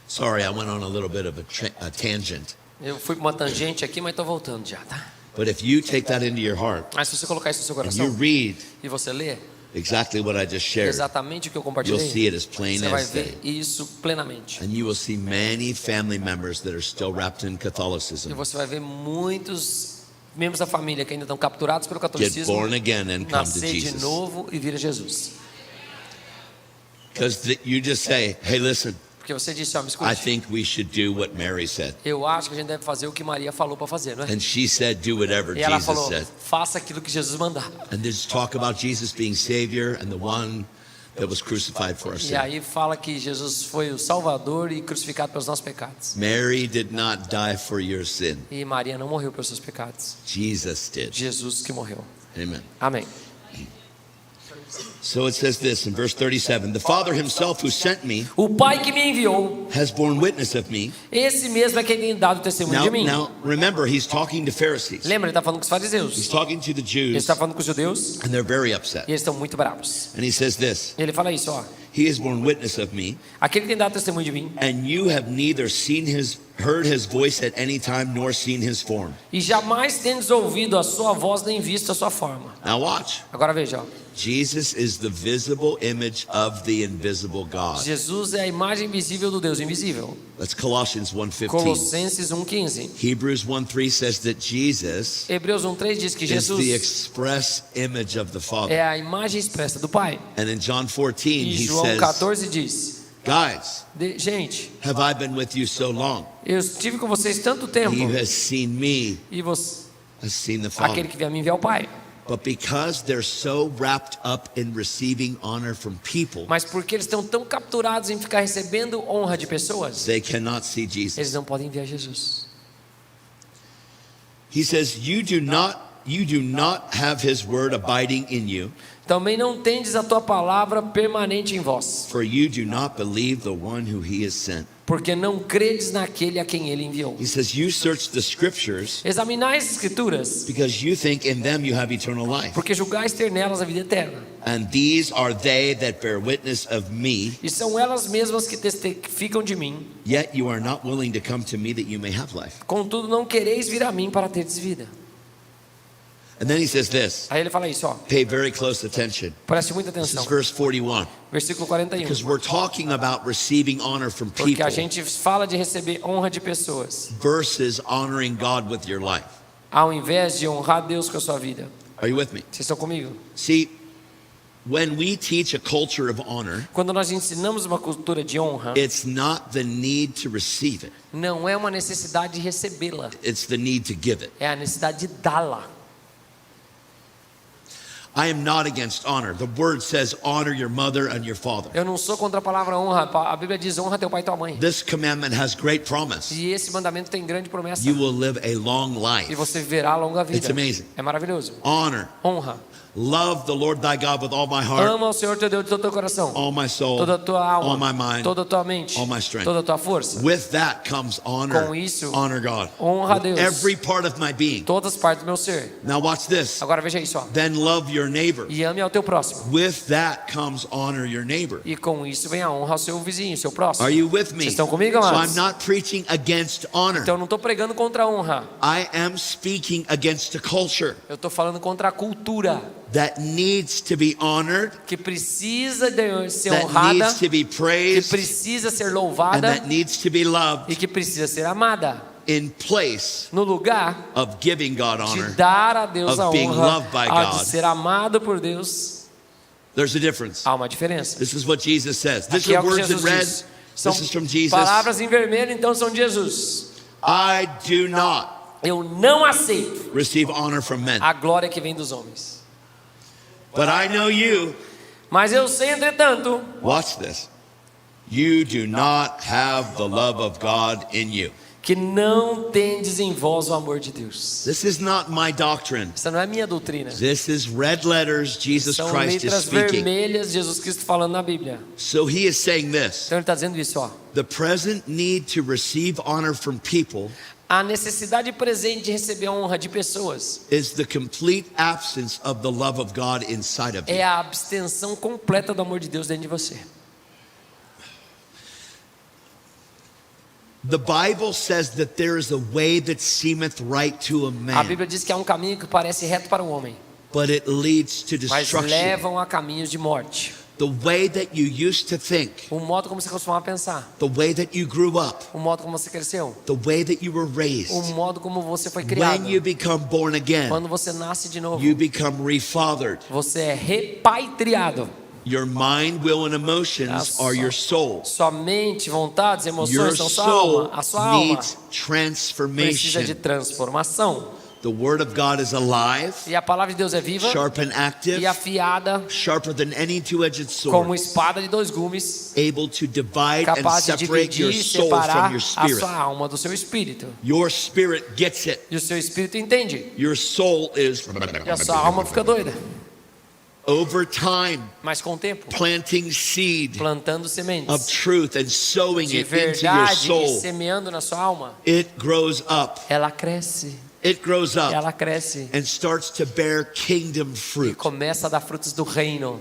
Sorry, I went on a little bit of a tangent. Eu fui para uma tangente aqui, mas estou voltando já, tá? But if you take that into your heart Mas se você colocar isso no seu and you coração read e você lê exactly what I just shared, exatamente o que eu you'll compartilhei, see it as plain você vai as ver day. isso plenamente. And you will see many family members that are still wrapped in E Catholicism você vai ver muitos membros da família que ainda estão capturados pelo get catolicismo born again and come to nascer de Jesus. novo e vir a Jesus. Because you just say, hey, listen, Porque você disse, ó, me I escute, think we should do what Mary said. eu acho que a gente deve fazer o que Maria falou para fazer, não é? And she said, do whatever E ela Jesus falou, said. faça aquilo que Jesus mandar. And there's talk about Jesus being Savior and the one that was crucified for our E sin. aí fala que Jesus foi o Salvador e crucificado pelos nossos pecados. Mary did not die for your sin. E Maria não morreu pelos seus pecados. Jesus did. Jesus que morreu. Amen. Amém. So it says this in verse 37, the Father himself who sent me O Pai que me enviou, has borne witness of me. esse mesmo é quem tem dado testemunho de mim. Now remember, he's talking to Pharisees. Lembra, ele está falando com os He's fariseus. talking to the Ele Jews, está falando com os judeus and they're very upset. e eles estão muito bravos. And he says this, Ele fala isso, ó. he has borne witness of me, Aquele que tem dado testemunho de mim and you have neither heard his voice at any time nor seen his form. e jamais tendes ouvido a sua voz nem visto a sua forma. Now watch. Agora veja, ó. Jesus is the visible image of the invisible God. Jesus é a imagem visível do Deus invisível. That's Colossians 1:15. Colossenses 1:15. Hebrews 1:3 says that Jesus Hebreus 1:3 diz que is the Jesus express image of the Father. é a imagem expressa do Pai. And in John 14 E he João says, 14 diz: guys, Gente, have I been with you so long? eu estive com vocês tanto tempo He who has seen me e você, has seen the aquele Father. que vem a mim vê ao Pai. But because they're so wrapped up in receiving honor from people, Mas porque eles estão tão capturados em ficar recebendo honra de pessoas, they cannot see eles Jesus. não podem ver Jesus. He says, you do not have his word abiding in you, Também não tendes a tua palavra permanente em vós, for you do not believe the one who he has sent. porque não credes naquele a quem ele enviou. He says, you search the scriptures Examinai as escrituras, because you think in them you have eternal life. porque julgais ter nelas a vida eterna. And these are they that bear witness of me, E são elas mesmas que testificam de mim. yet you are not willing to come to me that you may have life. Contudo, não quereis vir a mim para teres vida. And then he says this, Aí ele fala isso, ó. pay very close attention. Preste muita This is atenção. verse 41. Versículo 41. Because we're talking about receiving honor from Porque people a gente fala de receber honra de pessoas, versus honoring God with your life. ao invés de honrar Deus com a sua vida. Are you with me? Vocês estão comigo? See, when we teach a culture of honor, Quando nós ensinamos uma cultura de honra, it's not the need to receive it, não é uma necessidade de recebê-la, it's the need to give it. é a necessidade de dá-la. I am not against honor. The word says honor your mother and your father. Eu não sou contra a palavra honra. A Bíblia diz honra teu pai e tua mãe. This commandment has great promise. E esse mandamento tem grande promessa. You will live a long E life. você viverá a longa vida. It's amazing. É maravilhoso. Honor. Honra. Love the Lord thy God with all my heart, Ama o Senhor teu Deus de todo o teu coração, all my soul, toda a tua all alma, my mind, toda a tua mente, all my strength. toda a tua força. With that comes honor. Com isso, Honor God. honra a With Deus. every part of my being. Todas as partes do meu ser. Now watch this. Agora veja isso, ó. Then love your neighbor. E ame ao teu próximo. With that comes honor your neighbor. E com isso vem a honra ao seu vizinho, seu próximo. Are you with me? Vocês estão comigo, So amados? I'm not preaching against honor. Então eu não estou pregando contra a honra. I am speaking against a culture Eu estou falando contra a cultura that needs to be honored, que precisa de ser that honrada, needs to be que praised, precisa ser and louvada that needs to be loved e que precisa ser amada. in place No lugar of giving God de honor. dar a Deus of a being honra, loved by a de God. ser amado por Deus, There's a difference. há uma diferença. This is what Jesus says. These Aqui é are o que words in Jesus red. diz. São This is from Jesus. palavras em vermelho, então são de Jesus. I do not Eu não aceito receive honor from men, a glória que vem dos homens. but I know you. Mas eu sei, entretanto, Watch this. you do not have the love of God in you. que não tendes em vós o amor de Deus. This is not my doctrine. Essa não é a minha doutrina. This is red letters Jesus São Christ is letras speaking. vermelhas, Jesus Cristo falando na Bíblia. So he is saying this. Então ele está dizendo isso, ó. The present need to receive honor from people A necessidade presente de receber a honra de pessoas is the complete absence of the love of God inside of you. é a abstenção completa do amor de Deus dentro de você. The Bible says that there is a way that seemeth right to a A man, Bíblia diz que há um caminho que parece reto para o homem, but it leads to mas destruction. levam a caminhos de morte. The way that you used to think, O modo como você costumava pensar, the way that you grew up, o modo como você cresceu, the way that you were raised. o modo como você foi criado. When you become born again, Quando você nasce de novo, you become refathered. você é repatriado. Your mind, will, and emotions are your soul. Sua mente, vontades, Your emoções são sua soul alma. A sua alma needs precisa de transformation. transformação. The Word of God is alive, E a palavra de Deus é viva sharp and active, e afiada sharper than any two-edged como sword, espada de dois gumes, able to divide and capaz de separate your dividir e soul from separar your a spirit. sua alma do seu espírito. Your spirit gets it. E o seu espírito entende. Your soul is E a sua alma fica doida. over time Mas com o tempo, planting seed plantando of sementes truth and sowing de it into your verdade e soul. semeando na sua alma, It grows up. ela cresce, It grows up ela cresce and starts to bear kingdom e fruit. começa a dar frutos do reino.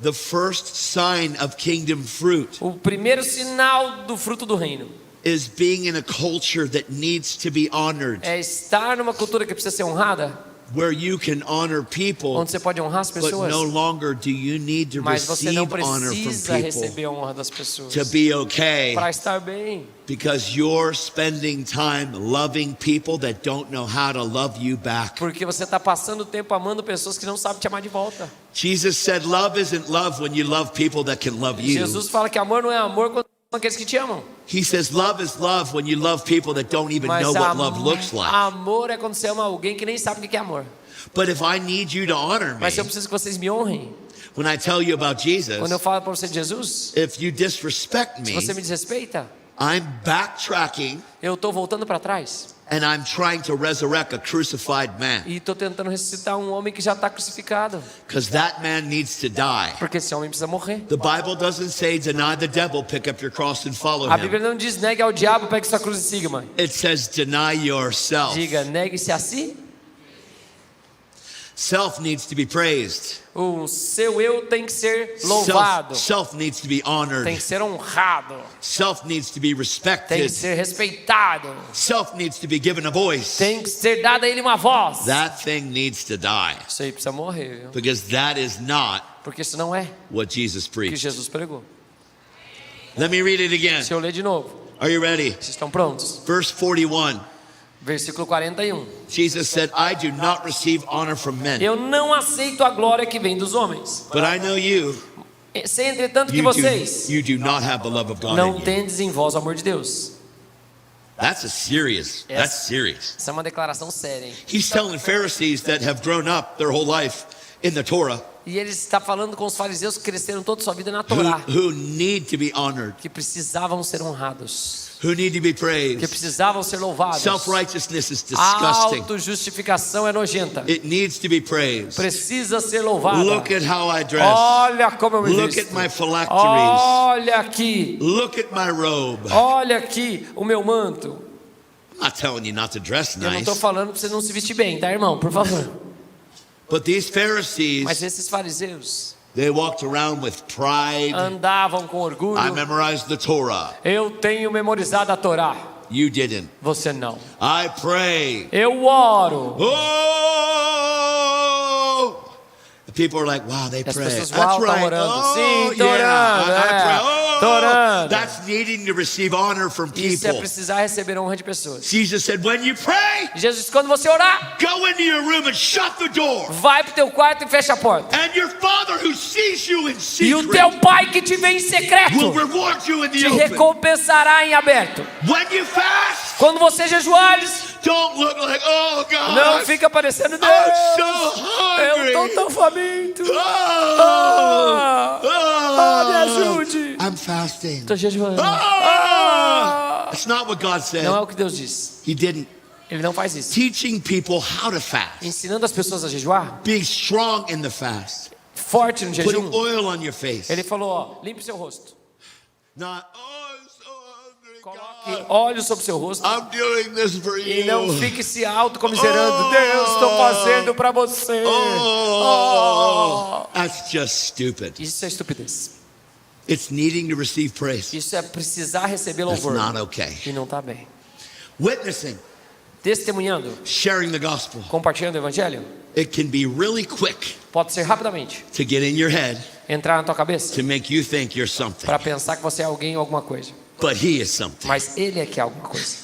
The first sign of kingdom fruit O primeiro sinal do fruto do reino is being in a culture that needs to be honored, é estar numa cultura que precisa ser honrada, where you can honor people, onde você pode honrar as but pessoas, no longer do you need to mas você não receive honor from precisa people receber a honra das pessoas to be okay, para estar bem, because you're spending time loving people that don't know how to love you back. porque você está passando tempo amando pessoas que não sabem te amar de volta. Jesus said love isn't love when you love people that can love you. Jesus fala que amor não é amor quando são aqueles que te amam, He says love is love when you love people that don't even mas know what love looks like. amor é quando você ama alguém que nem sabe o que é amor. But if I need you to honor me, Mas eu preciso que vocês me honrem. when I tell you about Jesus, Quando eu falo para você de Jesus, if you disrespect se me, você me desrespeita, I'm backtracking eu estou voltando para trás and I'm trying to resurrect a crucified man, e estou tentando ressuscitar um homem que já está crucificado, because that man needs to die. porque esse homem precisa morrer. The Bible doesn't say deny the devil, pick up your cross and follow A him. Bíblia não diz negue ao diabo, pegue sua cruz e siga, mãe. It says deny yourself. Diga, negue-se a si. Self needs to be praised. O seu eu tem que ser louvado, Self needs to be honored. tem que ser honrado, Self needs to be tem que respected. ser respeitado, Self needs to be given a voice. tem que ser dada a ele uma voz. That thing needs to die, Isso aí precisa morrer, viu? because that is not Porque isso não é what Jesus o que preached. Jesus pregou. Let me read it again. Deixa eu ler de novo. Are you ready? Vocês estão prontos? Verse 41. Versículo 41. Jesus said, I do not receive honor from men, Eu não aceito a glória que vem dos homens. but I know you. Sei, entretanto, que You vocês do not have the love of God não in you. tendes em vós o amor de Deus. That's serious. Essa é uma declaração séria, hein? He's telling Pharisees that have grown up their whole life in the Torah, E ele está falando com os fariseus que cresceram toda a sua vida na Torá, who need to be honored, que precisavam ser honrados, who need to be que praised. precisavam ser louvados. Self-righteousness is A disgusting. autojustificação é nojenta. It needs to be praised. Precisa ser louvada. Look at how I dress. Olha como eu me Look visto. at my phylacteries. Olha aqui. Look at my robe. Olha aqui o meu manto. I'm not telling you not to dress Eu não estou nice, falando para você não se vestir bem, tá, irmão? Por favor. but these Mas Pharisees, esses fariseus they walked around with pride. andavam com orgulho. I memorized the Torah. Eu tenho memorizado a Torá. You didn't. Você não. I pray. Eu oro. Oh! The people are like, wow, they As pray. pessoas, That's uau, estão right. orando. Oh, Sim, tô yeah, orando, I pray. tô Oh, orando. that's needing to receive honor from Isso é people. precisar receber honra de pessoas. Jesus said, when you pray, Jesus, quando você orar, go into your room and shut the door. vai pro teu quarto e fecha a porta. And your Father who sees you in E o secret teu pai que te vê em will secreto reward you in the te open. recompensará em aberto. When you fast, Quando você jejuares, don't look like, oh God, não fica parecendo Deus. I'm so Eu hungry. estou tão faminto. Oh, Ah, me oh, ajude. fasting. Estou jejuando. That's not what God said. Não é o que Deus diz. He didn't. Ele não faz isso. Teaching people how to fast. Ensinando as pessoas a jejuar, Being strong in the fast. forte no jejum. Putting oil on your face. Ele falou, ó, limpe seu rosto. Not, I'm so hungry, Coloque God. óleo sobre seu rosto. I'm doing this for E you. não fique se autocomiserando. Deus, estou fazendo para você. That's just stupid. Isso é estupidez. It's needing to receive praise. Isso é precisar receber That's louvor. not okay. E não está bem. Witnessing, Testemunhando, sharing the gospel. compartilhando o evangelho, It can be really quick pode ser rapidamente. to get in your head Entrar na tua cabeça to make you think you're something. para pensar que você é alguém ou alguma coisa. But he is something. Mas ele é que é alguma coisa.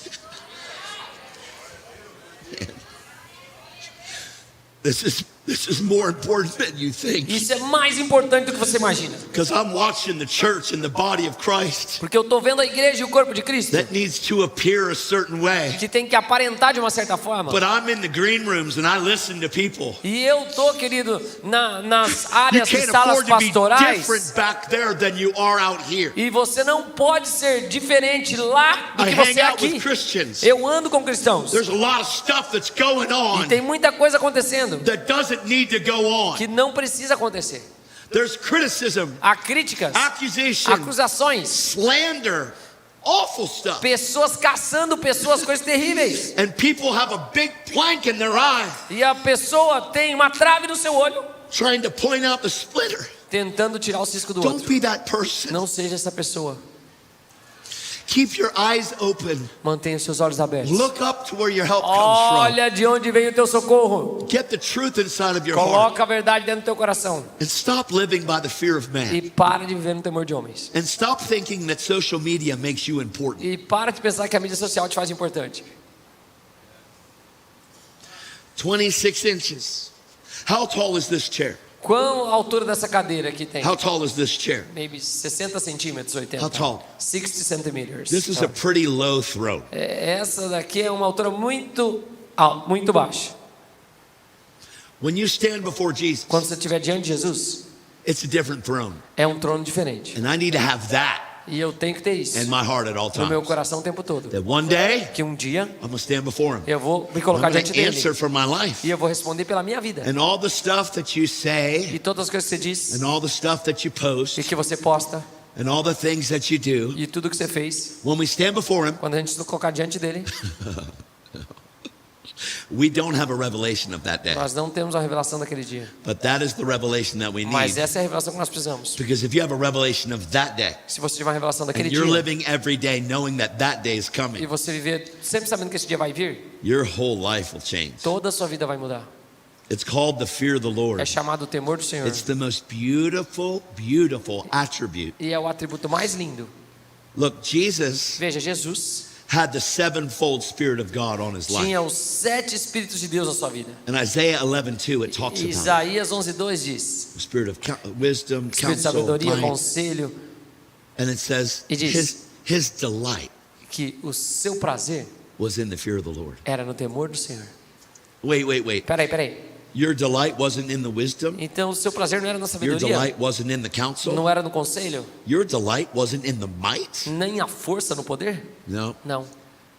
This is more important than you think. Isso é mais importante do que você imagina. Because I'm watching the church and the body of Christ Porque eu estou vendo a igreja e o corpo de Cristo that needs to appear a certain way. que tem que aparentar de uma certa forma. But I'm in the green rooms and I listen to people. E eu tô, querido, nas You áreas de can't salas afford to be pastorais. different back there than you are out here. E você não pode ser diferente lá do I que você hang é out with aqui. Christians. Eu ando com cristãos. There's a lot of stuff that's going E on tem muita coisa acontecendo that doesn't need to go on. que não precisa acontecer. There's criticism, Há críticas, accusation, acusações, slander, awful stuff. pessoas caçando pessoas, coisas terríveis. And people have a big plank in their eye E a pessoa tem uma trave no seu olho, trying to point out the splitter. tentando tirar o cisco do Don't outro. be that person. Não seja essa pessoa. Keep your eyes open. Mantenha os seus olhos abertos. Look up to where your help comes Olha de onde vem o teu socorro. from. Get the truth inside of your heart. Coloca a verdade dentro do teu coração. And stop living by the fear of man. E para de viver no temor de homens. And stop thinking that social media makes you important. E para de pensar que a mídia social te faz importante. 26 inches. How tall is this chair? Qual a altura dessa cadeira aqui tem? How tall is this chair? Maybe 60 centímetros, 80. How tall? 60 centimeters. This is a pretty low throne. Essa daqui é uma altura muito muito baixa. When you stand before Jesus, Quando você estiver diante de Jesus, it's a different throne. é um trono diferente. And I need to have that E eu tenho que ter isso in my heart at all no meu times. coração o tempo todo. That one day, Que um dia I'm going to stand before him. eu vou me I'm colocar going diante to answer dele. for my life. E eu vou responder pela minha vida. And all the stuff that you say, E todas as coisas que você diz, and all the stuff that you post, e que você posta, and all the things that you do, e tudo que você fez, when we stand before him, quando a gente se colocar diante dele, we don't have a revelation of that day. nós não temos a revelação daquele dia. But that is the revelation that we Mas need. essa é a revelação que nós precisamos. Because if you have a revelation of that day, Se você tiver uma revelação daquele and you're dia, living every day knowing that that day is e coming, você viver sempre sabendo que esse dia vai vir, your whole life will change. toda a sua vida vai mudar. It's called the fear of the É Lord. chamado o temor do Senhor. It's the most beautiful, beautiful attribute. E é o atributo mais lindo. Look, Jesus Veja, Jesus had the sevenfold Spirit of God on his life. tinha os 7 Espíritos de Deus na sua vida. In Isaiah 11:2, it talks about Isaías 11:2 diz: the spirit of wisdom, Espírito de counsel, sabedoria, might, conselho, and it says E diz- his delight que o seu prazer was in the fear of the Lord. era no temor do Senhor. Wait. Peraí. Your delight wasn't in the wisdom. Então o seu prazer não era na Your sabedoria, delight wasn't in the counsel. não era no conselho, Your delight wasn't in the might. nem a força no poder. No, Não.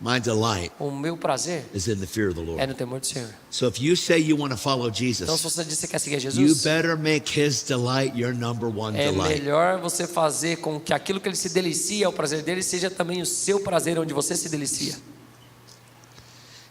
my delight O meu prazer is in the fear of the é Lord. no temor do Senhor. So if you say you want to follow Então, se Jesus, você diz que você quer seguir you Jesus, better make his delight your number one é delight. melhor você fazer com que aquilo que ele se delicia, o prazer dele, seja também o seu prazer, onde você se delicia.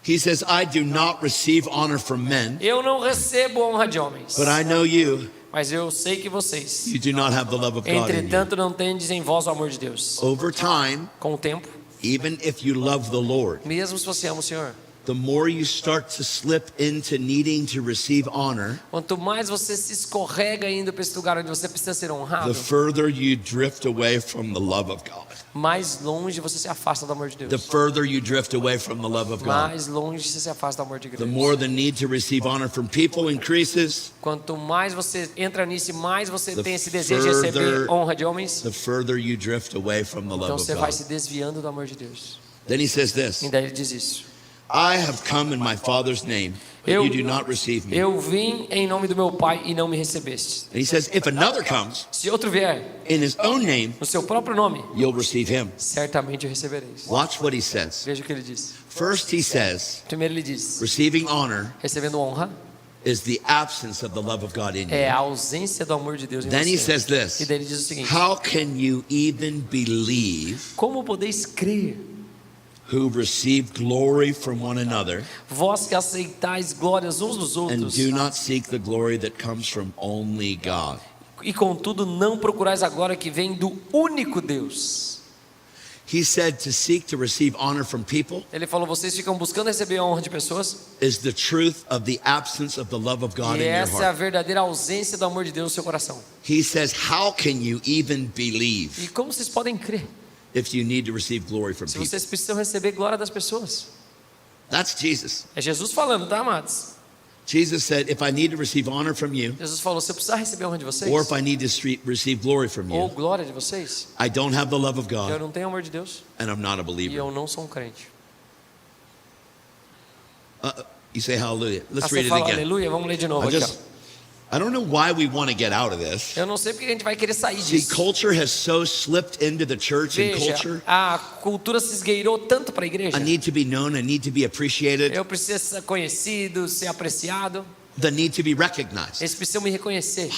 He says, I do not receive honor from men, Eu não recebo honra de homens, but I know you. mas eu sei que vocês, You do not have the love of God in you. entretanto, não tendes em vós o amor de Deus. Over time, Com o tempo, even if you love the Lord, mesmo se você ama o Senhor, the more you start to slip into needing to receive honor, quanto mais você se escorrega indo para esse lugar onde você precisa ser the honrado, further you drift away from the love of God. mais longe você se afasta do amor de The Deus. further you drift away from the love of God. Mais longe você se afasta do amor de The Deus. more the need to receive honor from people increases, Quanto mais você entra nisso, mais você The tem esse desejo de receber further- honra de homens. the further you drift away from the love Então of você vai God. se desviando do amor de Deus. Then he says this, E daí ele diz isso: I have come in my Father's name, but you do not receive me. Eu vim em nome do meu Pai e não me recebeste. And he says, if another comes Se outro vier in his own name, no seu próprio nome, you'll receive him. certamente o recebereis. Watch what he says. Veja o que ele diz. First, he says, Primeiro ele diz: receiving honor recebendo honra is the absence of the love of God in é you. a ausência do amor de Deus em Then he você. says this, E daí ele diz o seguinte: how can you even believe como podeis crer, who receive glory from one another vós que aceitais glórias uns dos and outros, do not seek the glory that comes from only God? e contudo não procurais a glória que vem do único Deus? He said to seek to receive honor from people Ele falou: vocês ficam buscando receber a honra de pessoas, is the truth of the absence of the love of God e in your essa é a heart. verdadeira ausência do amor de Deus no seu coração. He says, how can you even believe E como vocês podem crer if you need to receive glory from se people? vocês precisam receber glória das pessoas? That's Jesus. É Jesus falando, tá, amados? Jesus said, if I need to receive honor from you, Jesus falou: se eu precisar receber a honra de vocês, or if I need to receive glory from ou you, glória de vocês, I don't have the love of eu God não tenho amor de Deus and I'm not a e believer. eu não sou um crente. You say hallelujah. Let's Você read it fala again. aleluia, vamos ler de novo aqui, ó. I don't know why we want to get out of this. Eu não sei porque a gente vai querer sair See, disso. culture has so slipped into the church and Veja, culture. a cultura se esgueirou tanto para a igreja. I need to be known, I need to be appreciated, Eu preciso ser conhecido, ser apreciado. the need to be recognized. Eles precisam me reconhecer.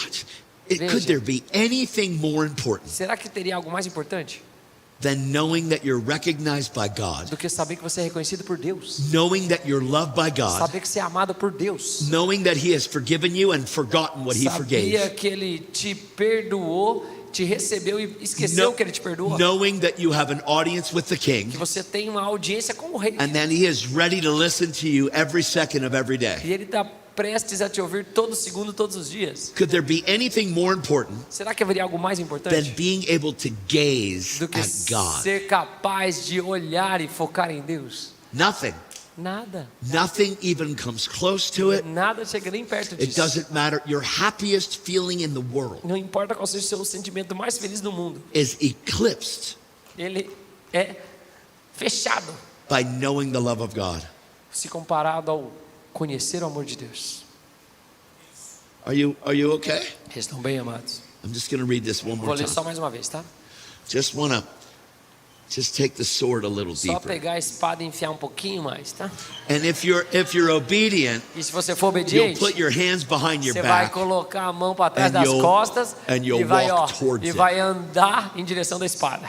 Could there be anything more important Será que teria algo mais importante than knowing that you're recognized by God, do que saber que você é reconhecido por Deus? knowing that you're loved by God, Saber que você é amado por Deus. knowing that He has forgiven you and forgotten what He Sabia forgave, que Ele te perdoou, te recebeu e esqueceu que Ele te perdoou. knowing that you have an audience with the King, Que você tem uma audiência com o Rei. and then He is ready to listen to you every second of every day. E Ele está prestes a te ouvir todo segundo, todos os dias. Could there be anything more important Será que haveria algo mais than importante being able to gaze do que at God? ser capaz de olhar e focar em Deus? Nothing. Nada. Nothing even comes close to it. Nada chega nem perto It disso. doesn't matter. Your happiest feeling in the world Não importa qual seja o seu sentimento mais feliz do mundo. is eclipsed Ele é fechado by knowing the love of God. se comparado ao conhecer o amor de Deus. Are you okay? Estão bem, amados? I'm just going to read this one Vou more ler time. só mais uma vez, tá? Just take the sword a little Só deeper. pegar a espada e enfiar um pouquinho mais, tá? And if you're obedient, E se você for you'll obediente, put your hands behind your você vai back colocar a mão para trás and das you'll- costas and you'll e vai, ó, walk towards e it. vai andar em direção da espada.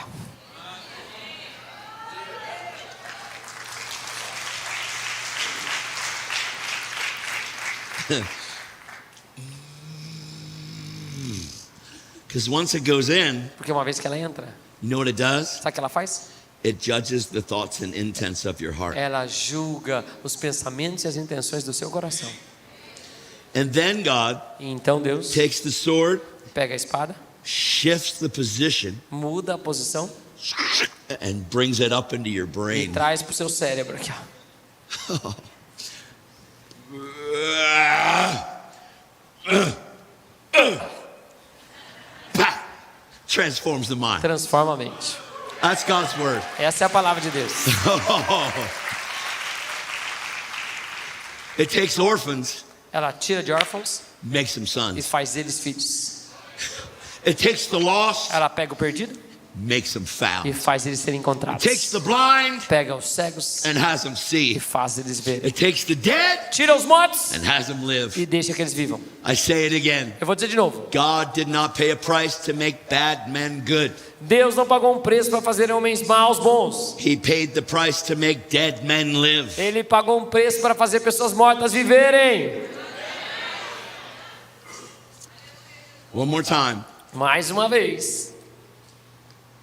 because once it goes in, Porque uma vez que ela entra, you know what it does? sabe o que ela faz? It judges the thoughts and intents of your heart. Ela julga os pensamentos e as intenções do seu coração. And then God E então Deus takes the sword, pega a espada, shifts the position, muda a posição and brings it up into your e brain. traz para o seu cérebro aqui, ó. Pah! Transforms the mind. Transforma a mente. That's God's word. Essa é a palavra de Deus. It takes orphans, Ela tira de órfãos makes them e sons. faz deles filhos. It takes the lost, Ela pega o perdido makes them e found. faz eles serem encontrados. Takes the blind Pega os cegos and has them e see. faz eles verem. It takes the dead Tira os mortos and has them live. e deixa que eles vivam. I say it again. Eu vou dizer de novo. God did not pay a price to make bad men good. Deus não pagou um preço para fazer homens maus bons. He paid the price to make dead men live. Ele pagou um preço para fazer pessoas mortas viverem. One more time. Mais uma vez.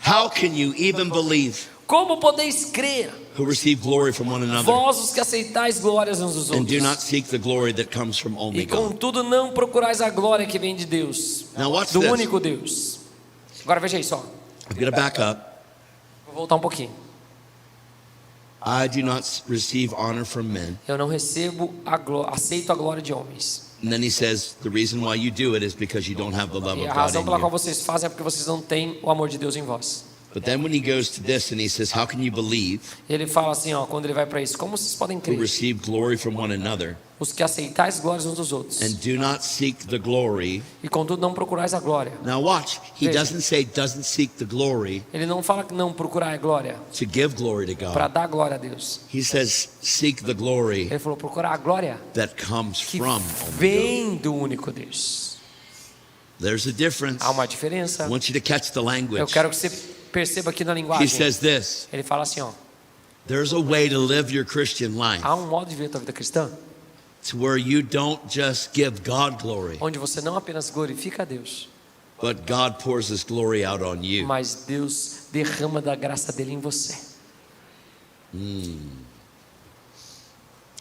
How can you even believe Como podeis crer, who receive glory from one another vós os que aceitais glórias uns dos and do not outros, seek the glory that comes from only e God? contudo não procurais a glória que vem de Deus, Now watch do this. único Deus? Agora veja isso, ó. I'm going to back up. Vou voltar um pouquinho. I do not receive honor from men. Eu não recebo aceito a glória de homens. And then he says the reason why you do it is because you don't have the love E of a God razão in pela qual you. vocês fazem é porque vocês não têm o amor de Deus em vós. But then when he goes to this and he says, how can you believe Ele fala assim, ó, quando ele vai para isso, como vocês podem who crer? receive glory from one another Os que aceitais glórias uns dos outros, and do not seek the glory? e contudo não procurais a glória. Now watch, he Veja. doesn't say doesn't seek the glory Ele não fala que não procurar a glória, to give glory to para God. dar glória a Deus. He says seek the glory Ele falou procurar a glória that comes que from only God. vem do único Deus. There's a difference. Há uma diferença. I want you to catch the Eu language. quero que você perceba aqui na He linguagem. says this, Ele fala assim, ó, there's a way to live your Christian life há um modo de viver a tua vida cristã to where you don't just give God glory, onde você não apenas glorifica a Deus, but God pours his glory out on you. mas Deus derrama da graça dele em você.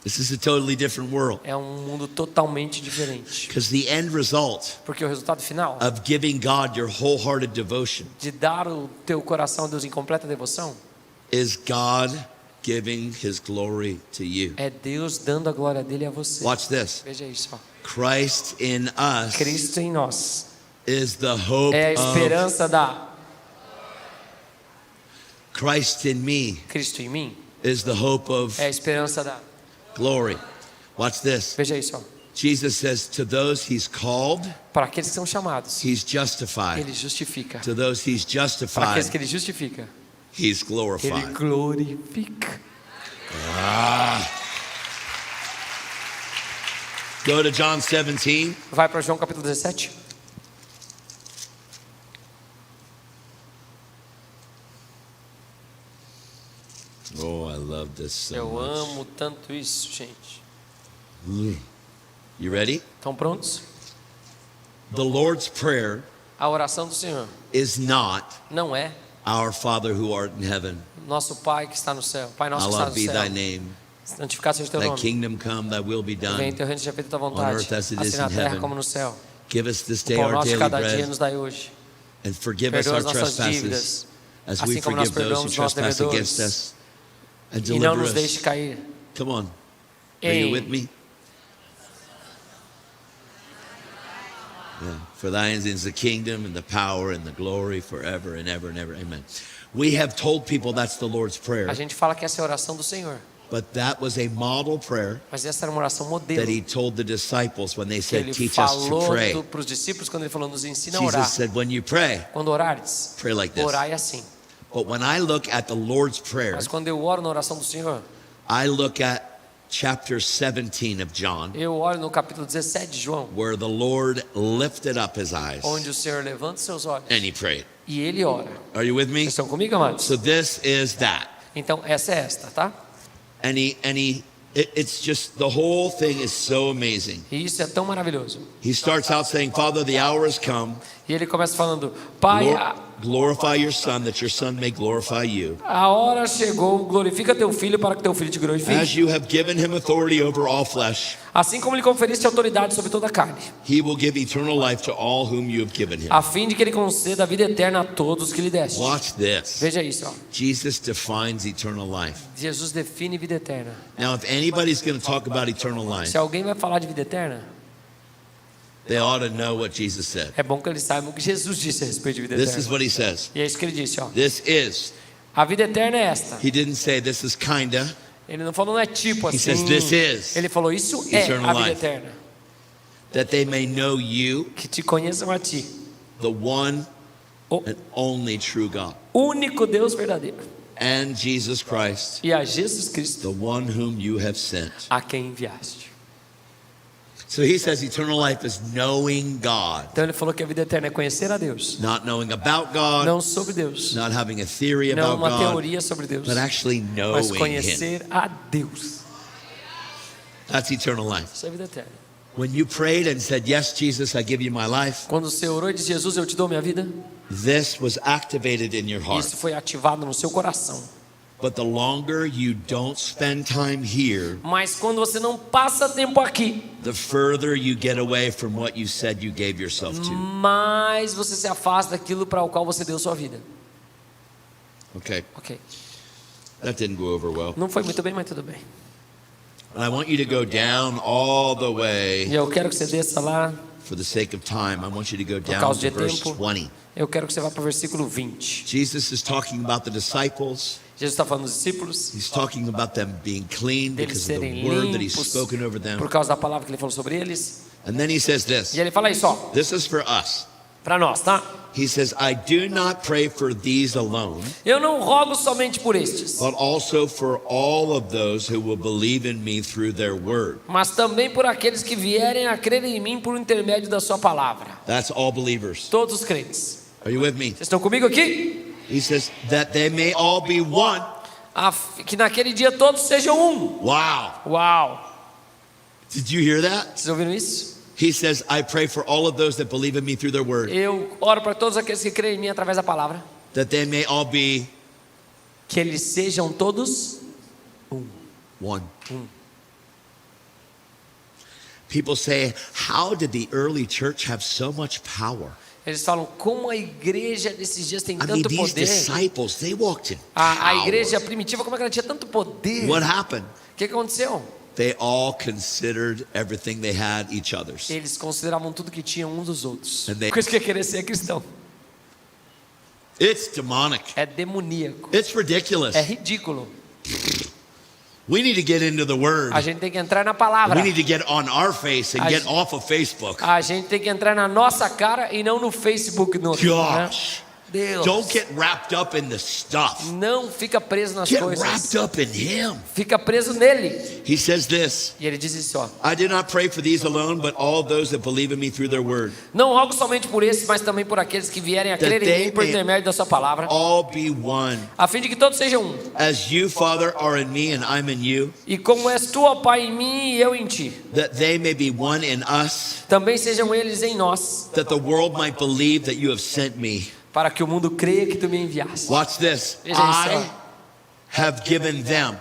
This is a totally different world. É um mundo totalmente diferente. Because the end result Porque o resultado final of giving God your wholehearted devotion de dar o teu coração a Deus em completa devoção is God giving his glory to you. é Deus dando a glória dele a você. Watch this. Veja isso, ó. Christ in us Cristo em nós is the hope é a of esperança da Christ in me Cristo em mim is the hope of é a esperança da. glory. Watch this. Veja isso, ó. Jesus says to those he's called, Para aqueles que são chamados, he's justified. ele justifica. To those he's Para aqueles justified, que ele justifica, he's ele glorified. glorifica. Go to John 17. Vai para João capítulo 17. Oh, I love this so Eu much. amo tanto isso, gente. You ready? Estão prontos? The Lord's Prayer A oração do Senhor is not não é our Father who art in heaven, nosso Pai que está no céu. Pai nosso que está hallowed no be céu. thy name. Santificado seja o teu Thy nome. kingdom come, thy will be Venha done. teu reino, seja feita a tua on vontade, earth as it is assim na in terra heaven. como no céu. Give us this O day pão our nosso de daily cada dia bread, nos dai hoje. and forgive us Perdoa our as nossas trespasses, dívidas, as we assim como nós forgive those who perdoamos os nossos trespass devedores. against us, and E não deliver nos us. deixe cair Come on, are you with em me? Yeah. For thine is the kingdom and the power and the glory forever and ever and ever. Amen. We have told people that's the Lord's Prayer, A gente fala que essa é a oração do Senhor, but that was a model prayer mas essa era uma oração modelo that he told the disciples when they que said, ele teach us to falou pray. para os discípulos quando ele falou nos ensina a Jesus orar. said, when you pray, Quando orares, pray like this. orai assim. But when I look at the Lord's Prayer, Mas quando eu oro na oração do Senhor, I look at chapter 17 of John, eu oro no capítulo 17 de João, where the Lord lifted up his eyes onde o Senhor levanta seus olhos and he prayed. e ele ora. Are you with me? Vocês estão comigo, amados? So this is that. Então essa é esta, tá? It's just, the whole thing is so amazing. E isso é tão maravilhoso. He starts out saying, Father, the hour has come. E ele começa falando: Pai, Glorify your son, that your son may glorify you. a hora chegou, glorifica teu filho para que teu filho te As glorifique. you have given him authority over all flesh, Assim como lhe conferiste autoridade sobre toda a carne, he will give eternal life to all whom you have given him. a fim de que ele conceda a vida eterna a todos que lhe deste. Watch this. Veja isso, ó. Jesus defines eternal life. Jesus define vida eterna. Now, if anybody's going to talk about eternal life, Se alguém vai falar de vida eterna, they ought to know what Jesus said. é bom que eles saibam o que Jesus disse a respeito de vida This is eterna. what he says. E é isso que ele disse, ó. This is. A vida eterna é esta. He didn't say this is kinda. Ele não falou não é tipo assim. says, "This is Ele falou isso é eternal a vida life." eterna. That they may know you, Que te conheçam a ti, the one o and only true God, único Deus verdadeiro, and Jesus Christ, e a Jesus Cristo, the one whom you have sent. a quem enviaste. So he says eternal life is knowing God, Então ele falou que a vida eterna é conhecer a Deus, not knowing about God, não sobre Deus, not having a theory não about uma God, teoria sobre Deus, but actually mas knowing Him. conhecer a Deus. That's eternal life. Isso é vida eterna. When you prayed and said, "Yes, Jesus, I give you my life," Quando você orou e disse: Jesus, eu te dou minha vida, this was activated in your heart. isso foi ativado no seu coração. But the longer you don't spend time here, Mas quando você não passa tempo aqui, the further you get away from what you said you gave yourself to. mais você se afasta daquilo para o qual você deu sua vida. Okay, Ok. that didn't go over well. Não foi muito bem, mas tudo bem. And I want you to go down all the way E eu quero que você desça lá for the sake of time, I want you to go Por down causa to de verse tempo, 20. eu quero que você vá para o versículo 20. Jesus is talking about the disciples. Jesus está falando dos discípulos, He's talking about them being clean deles because of serem the word that he's limpos spoken over them. por causa da palavra que ele falou sobre eles. And then he says this. E ele fala isso, ó, This is for us. para nós, tá? He says, I do not pray for these alone, Eu não rogo somente por estes, but also for all of those who will believe in me through their word. mas também por aqueles que vierem a crer em mim por intermédio da sua palavra. That's all believers. Todos os crentes. Are you with me? Vocês estão comigo aqui? He says that they may all be one. Que naquele dia todos sejam um. Wow. Uau! Did you hear that? Vocês ouviram isso? He says, I pray for all of those that believe in me through their word, Eu oro para todos aqueles que creem em mim através da palavra, that they may all be que eles sejam todos one. People say, how did the early church have so much power? Eles falam como a igreja desses dias tem I mean, tanto these poder. disciples, they walked in A power. igreja primitiva, como é que ela tinha tanto poder? What happened? O que aconteceu? They all considered everything they had each other's. Eles consideravam tudo que tinham uns dos outros. And they- Por isso que querer ser cristão It's demonic. é demoníaco, It's ridiculous. é ridículo. We need to get into the word. A gente tem que entrar na palavra. We need to get on our face and A get gente- off of Facebook. A gente tem que entrar na nossa cara e não no Facebook. No, né? Gosh. Deus. Don't get wrapped up in the stuff. Não fica preso nas Get coisas. wrapped up in Him. Fica preso nele. He says this, E ele diz isso, ó. I do not pray for these alone, but all those that believe in me through their word. Não rogo somente por esses, mas também por aqueles que vierem a That crer em they mim por may- intermédio da sua palavra, All be one. a fim de que todos sejam um. As you, Father, are in me and I'm in you, E como és tu, ó Pai, em mim e eu em ti, that they may be one in us, também sejam eles em nós, that the world might believe that you have sent me. para que o mundo creia que tu me enviaste. Watch this. Veja isso, I have given them.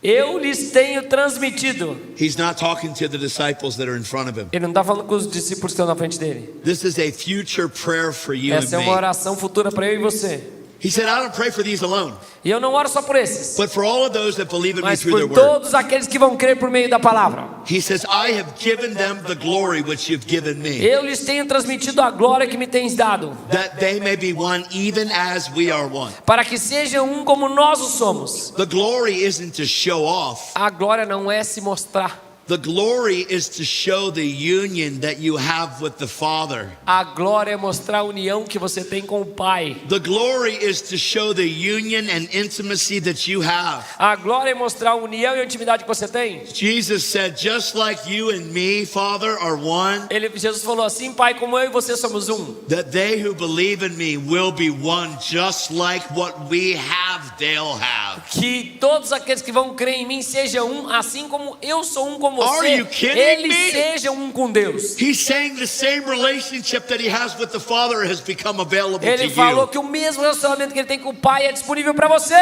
Eu lhes tenho transmitido. He's not talking to the disciples that are in front of him. Ele não está falando com os discípulos que estão na frente dele. This is a future prayer for you and Essa é uma me. oração futura para eu e você. He said, I don't pray for these alone, E eu não oro só por esses, but for all of those that believe in me mas through their por word. todos aqueles que vão crer por meio da palavra. He says, I have given them the glory which you've given me, Eu lhes tenho transmitido a glória que me tens dado, that they may be one even as we are one. para que sejam um como nós o somos. The glory isn't to show off. A glória não é se mostrar. The glory is to show the union that you have with the Father. A glória é mostrar a união que você tem com o Pai. The glory is to show the union and intimacy that you have. A glória é mostrar a união e a intimidade que você tem. Jesus said, just like you and me, Father, are one, Jesus falou assim: Pai, como eu e você somos um. that they who believe in me will be one, just like what we have, they'll have. Que todos aqueles que vão crer em mim sejam um, assim como eu sou um com Are você. you kidding Eles me? sejam um com Deus. He's saying the same relationship that he has with the Father has become available to Ele falou you. que o mesmo relacionamento que ele tem com o Pai é disponível para você.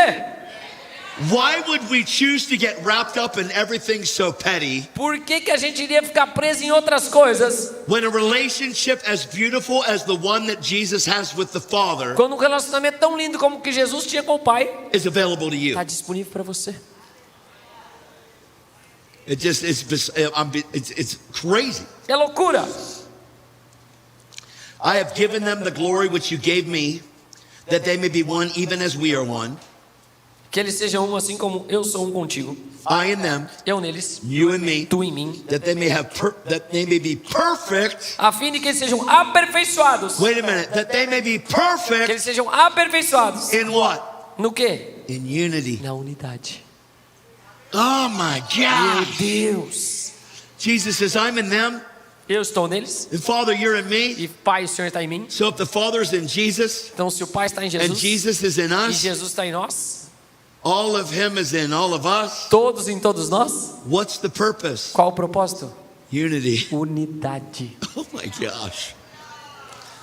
Why would we choose to get wrapped up in everything so petty Por que a gente iria ficar preso em outras coisas when a relationship as beautiful as the one that Jesus has with the Father quando um relacionamento tão lindo como o que Jesus tinha com o Pai is available to you? está disponível para você? It's crazy. É loucura. I have given them the glory which you gave me, that they may be one even as we are one. Que eles sejam um assim como eu sou um contigo. I in them, Eu neles, you and me, tu em mim. that they may be perfect. A fim de que eles sejam aperfeiçoados. Wait a minute, that they may be Que perfect eles sejam aperfeiçoados. in what? No quê? In unity. Na unidade. Oh my Meu gosh. Deus. Jesus says, I'm in them, Eu estou neles and Father, you're in me. e Pai, o Senhor está em mim. So if the Father's in Jesus, Então se o Pai está em and Jesus Jesus is in e us, Jesus está em nós, all of Him is in all of us, todos em todos nós, what's the purpose? qual o propósito? Unity. Unidade. Oh my gosh.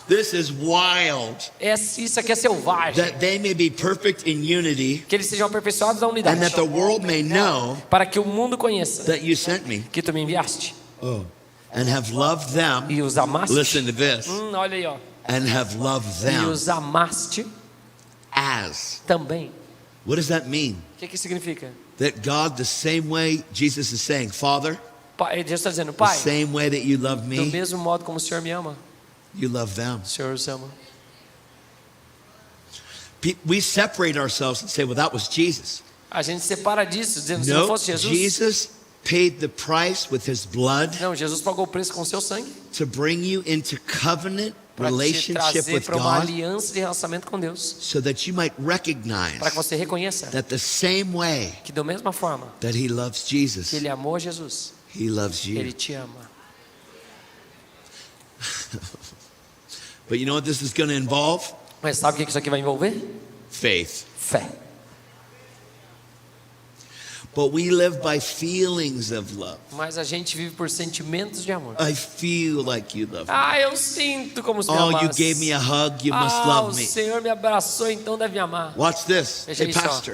This is wild. Isso aqui é selvagem. That they may be perfect in unity, Que eles sejam aperfeiçoados na and unidade. that the world may know Para que o mundo conheça that you sent me. que tu me enviaste Oh. And have loved them. e os amaste. Listen to this. Olha aí, ó. And have loved E them os amaste as. também. What does that mean? O que significa? That God, the same way Jesus is saying, Father, Jesus está dizendo, the Pai, same way that you love do me, mesmo modo como o Senhor me ama, you love them. o Senhor os ama. We separate ourselves and say, well, that was Jesus. A gente separa disso, dizendo, se não No, fosse Jesus... Jesus paid the price with his blood Não, Jesus pagou o preço com seu sangue to bring you into covenant para te relationship trazer with para uma God aliança de relacionamento com Deus, so that you might recognize para que você reconheça that the same way que da mesma forma that he loves que Jesus, Ele amou a Jesus, he loves Ele you. te ama. But you know what this is going to involve? Mas sabe o que isso aqui vai envolver? Faith. Fé. But we live by feelings of love. Mas a gente vive por sentimentos de amor. I feel like you love me. Ah, eu sinto como se me Oh, you amasse. gave me a hug, you must Ah, love o me. Senhor me abraçou, então deve me amar. Watch this. Veja Hey, aí só. pastor.